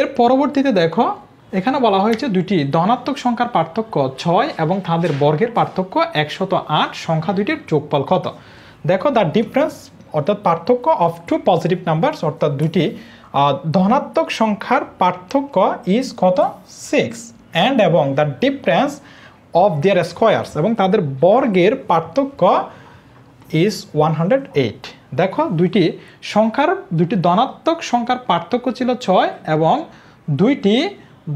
[SPEAKER 1] এর পরবর্তীতে দেখো, এখানে বলা হয়েছে দুটি ধনাত্মক সংখ্যার পার্থক্য 6 এবং তাদের বর্গের পার্থক্য 108, সংখ্যা দুটির যোগফল কত? দেখো, দ্য ডিফারেন্স অর্থাৎ পার্থক্য অফ টু পজিটিভ নাম্বারস, অর্থাৎ দুটি ধনাত্মক সংখ্যার পার্থক্য ইজ কত? 6, অ্যান্ড এবং the difference of their squares, এবং তাদের বর্গের পার্থক্য ইজ 108। দেখো, দুটি ধনাত্মক সংখ্যার পার্থক্য ছিল 6 এবং দুইটি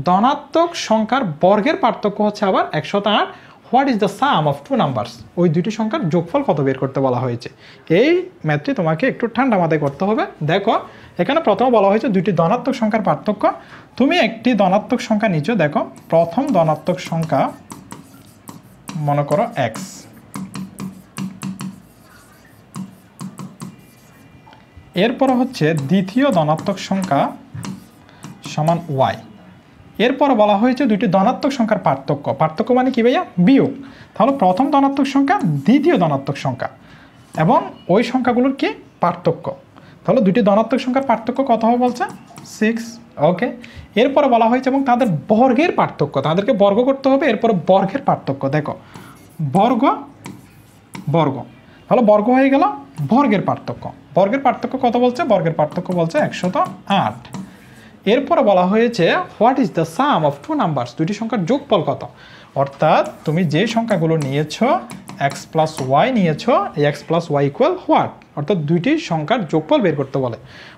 [SPEAKER 1] ধনাত্মক সংখ্যার বর্গের পার্থক্য হচ্ছে আবার 108। What is the sum of two numbers? ওই দুটি সংখ্যার যোগফল কত বের করতে বলা হয়েছে। এই ম্যাথটি তোমাকে একটু ঠান্ডা মাথায় করতে হবে। দেখো, এখানে প্রথমে বলা হয়েছে দুইটি ধনাত্মক সংখ্যার পার্থক্য। তুমি একটি ধনাত্মক সংখ্যা নিচ্ছ, দেখো প্রথম ধনাত্মক সংখ্যা মনে করো x, এরপরে হচ্ছে দ্বিতীয় ধনাত্মক সংখ্যা সমান y। এরপরে বলা হয়েছে দুইটি ধনাত্মক সংখ্যার পার্থক্য। পার্থক্য মানে কি ভাইয়া? বিয়োগ। তাহলে প্রথম ধনাত্মক সংখ্যা, দ্বিতীয় ধনাত্মক সংখ্যা, এবং ওই সংখ্যাগুলোর কি পার্থক্য। তাহলে দুইটি ধনাত্মক সংখ্যার পার্থক্য কত হবে বলছে? 6। ওকে, এরপরে বলা হয়েছে এবং তাদের বর্গের পার্থক্য, তাদেরকে বর্গ করতে হবে। এরপরে বর্গের পার্থক্য, দেখো বর্গ বর্গ, তাহলে বর্গ হয়ে গেল। বর্গের পার্থক্য, বর্গের পার্থক্য কত বলছে? বর্গের পার্থক্য বলছে 108। এরপরে বলা হয়েছে what is the sum of two numbers, দুটি সংখ্যার যোগফল কত। অর্থাৎ তুমি যে সংখ্যাগুলো নিয়েছো x প্লাস ওয়াই নিয়েছো, এই x plus y equal what, অর্থাৎ দুইটি সংখ্যার যোগফল বের করতে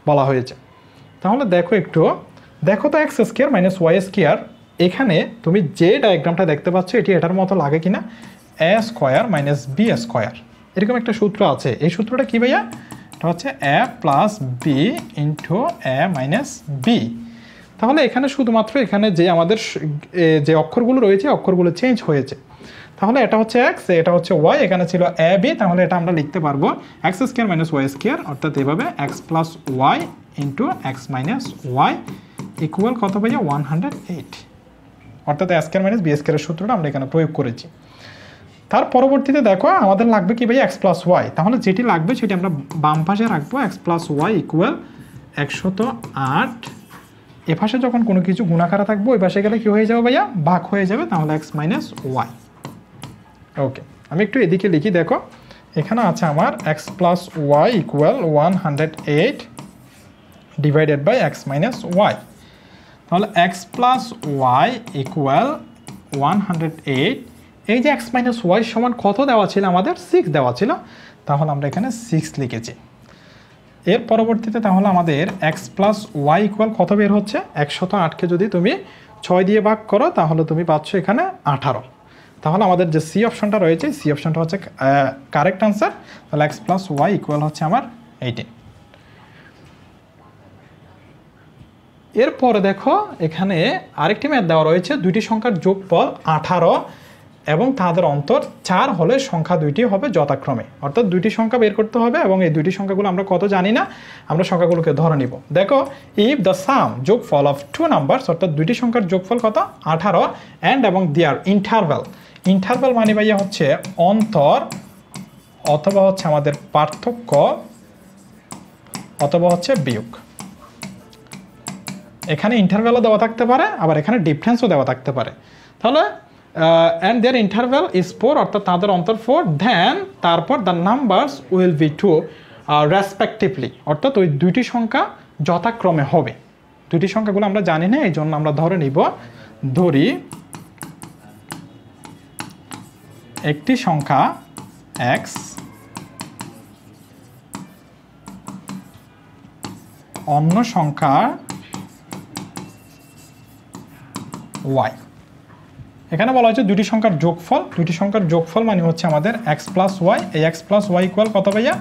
[SPEAKER 1] বলা হয়েছে। তাহলে দেখো তো x square minus y square, এখানে তুমি যে ডায়াগ্রামটা দেখতে পাচ্ছ এটি এটার মতো লাগে কিনা? a square minus b square, এরকম একটা সূত্র আছে। এই সূত্রটা কি ভাইয়া? এটা হচ্ছে a plus b into a minus b. তাহলে এখানে শুধুমাত্র এখানে যে আমাদের যে অক্ষরগুলো রয়েছে, অক্ষরগুলো চেঞ্জ হয়েছে। তাহলে এটা হচ্ছে x, এটা হচ্ছে y, এখানে ছিল a b, তাহলে এটা আমরা লিখতে পারবো x square minus y square, অর্থাৎ এভাবে x plus y into x minus y equal কত ভাইয়া? 108। অর্থাৎ a স্কোয়ার মাইনাস বি স্কোয়ারের সূত্রটা আমরা এখানে প্রয়োগ করেছি। তার পরবর্তীতে দেখো আমাদের লাগবে কি ভাইয়া? x plus y. তাহলে যেটি লাগবে সেটি আমরা বাম পাশে রাখবো, x প্লাস ওয়াই ইকুয়াল 108। এ পাশে যখন কোনো কিছু গুণাকারে থাকবো, ওই পাশে গেলে কি হয়ে যাবে ভাইয়া? ভাগ হয়ে যাবে, তাহলে x মাইনাস ওয়াই। ওকে, আমি একটু এদিকে লিখি। দেখো, এখানে আছে আমার x plus y equal 108 divided by x minus y. তাহলে x প্লাস ওয়াই ইকুয়াল 108। এই যে x মাইনাস ওয়াই সমান কত দেওয়া ছিল আমাদের? 6 দেওয়া ছিল, তাহলে আমরা এখানে 6 লিখেছি। এর পরবর্তীতে তাহলে আমাদের x প্লাস ওয়াই ইকুয়াল কত বের হচ্ছে? 108কে যদি তুমি 6 দিয়ে ভাগ করো তাহলে তুমি পাচ্ছ এখানে 18। তাহলে আমাদের যে সি অপশনটা রয়েছে, সি অপশনটা হচ্ছে কারেক্ট আনসার। তাহলে x প্লাস ওয়াই ইকুয়াল হচ্ছে আমার 18। এরপরে দেখো, এখানে আরেকটি ম্যাথ দেওয়া রয়েছে, দুইটি সংখ্যার যোগফল 18 এবং তাদের অন্তর 4 হলে সংখ্যা দুইটি হবে যথাক্রমে। অর্থাৎ দুইটি সংখ্যা বের করতে হবে এবং এই দুইটি সংখ্যাগুলো আমরা কত জানি না, আমরা সংখ্যাগুলোকে ধরে নিব। দেখো, ইফ দ্য সাম যোগফল অফ টু নাম্বারস, অর্থাৎ দুইটি সংখ্যার যোগফল কত? 18, অ্যান্ড এবং দেয়ার ইন্টারভ্যাল, ইন্টারভ্যাল মানে ভাইয়া হচ্ছে অন্তর, অথবা হচ্ছে আমাদের পার্থক্য, অথবা হচ্ছে বিয়োগ। এখানে ইন্টারভ্যালও দেওয়া থাকতে পারে, আবার এখানে ডিফারেন্সও দেওয়া থাকতে পারে। তাহলে and their interval is 4, অর্থাৎ তাদের অন্তর 4, then তারপর the numbers will be 2 respectively, অর্থাৎ ওই দুইটি সংখ্যা যথাক্রমে হবে। দুইটি সংখ্যাগুলো আমরা জানি না, এই জন্য আমরা ধরে নিব, ধরি একটি সংখ্যা x অন্য সংখ্যা y। এখানে বলা হচ্ছে দুটি সংখ্যার যোগফল মানে হচ্ছে আমাদের x প্লাস ওয়াই। এই x প্লাস ওয়াই ইকুয়াল কত ভাইয়া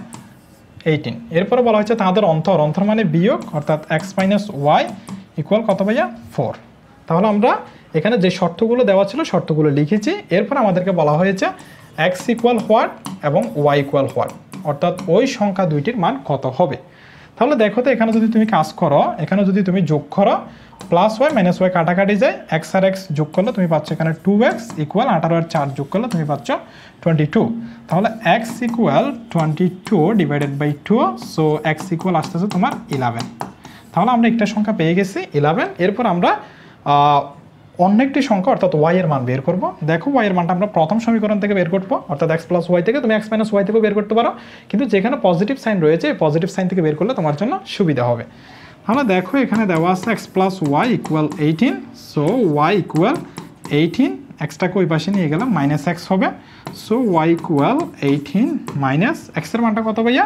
[SPEAKER 1] 18। এরপরে বলা হচ্ছে তাদের অন্তর মানে বিয়োগ, অর্থাৎ x মাইনাস ওয়াই ইকুয়াল কত ভাইয়া 4। তাহলে আমরা এখানে যে শর্তগুলো দেওয়া ছিল শর্তগুলো লিখেছি। এরপর আমাদেরকে বলা হয়েছে x ইকুয়াল হোয়াট এবং y ইকুয়াল হোয়াট, অর্থাৎ ওই সংখ্যা দুইটির মান কত হবে। তাহলে দেখো তো এখানে যদি তুমি কাজ করো, এখানে যদি তুমি যোগ করো প্লাস ওয়াই মাইনাস ওয়াই কাটাকাটি যায়, এক্স আর এক্স যোগ করলে তুমি পাচ্ছ এখানে 2x ইকুয়াল 18 আর 4 যোগ করলে তুমি পাচ্ছ 22। তাহলে x equal 22 divided by 2, so x equal আসতেছে তোমার 11। তাহলে আমরা একটা সংখ্যা পেয়ে গেছি 11। এরপর আমরা অন্য একটি সংখ্যা অর্থাৎ y এর মান বের করব। দেখো y এর মানটা আমরা প্রথম সমীকরণ থেকে বের করব, অর্থাৎ x প্লাস ওয়াই থেকে। তুমি x মাইনাস ওয়াই থেকেও বের করতে পারো, কিন্তু যেখানে পজিটিভ সাইন রয়েছে পজিটিভ সাইন থেকে বের করলে তোমার জন্য সুবিধা হবে। তাহলে দেখো এখানে দেওয়া আছে x plus y equal 18, so y equal 18, এক্সটাকে ওই পাশে নিয়ে গেলাম মাইনাস এক্স হবে, সো y ইকুয়াল 18 মাইনাস এক্সের মানটা কত ভাইয়া,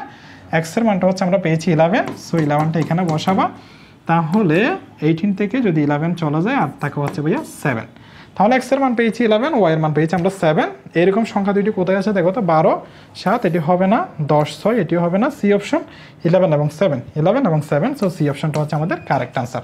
[SPEAKER 1] এক্সের মানটা হচ্ছে আমরা পেয়েছি 11, সো 11টা এখানে বসাবা। তাহলে 18 থেকে যদি 11 চলে যায় আর তাকে হচ্ছে ভাইয়া 7। তাহলে x এর মান পেয়েছি 11, y এর মান পেয়েছি আমরা 7। এরকম সংখ্যা দুইটি কোথায় আছে দেখো তো, 12 7 এটি হবে না, 10 6 এটিও হবে না, সি অপশন 11 এবং 7, 11 এবং 7, সো সি অপশনটা হচ্ছে আমাদের কারেক্ট আনসার।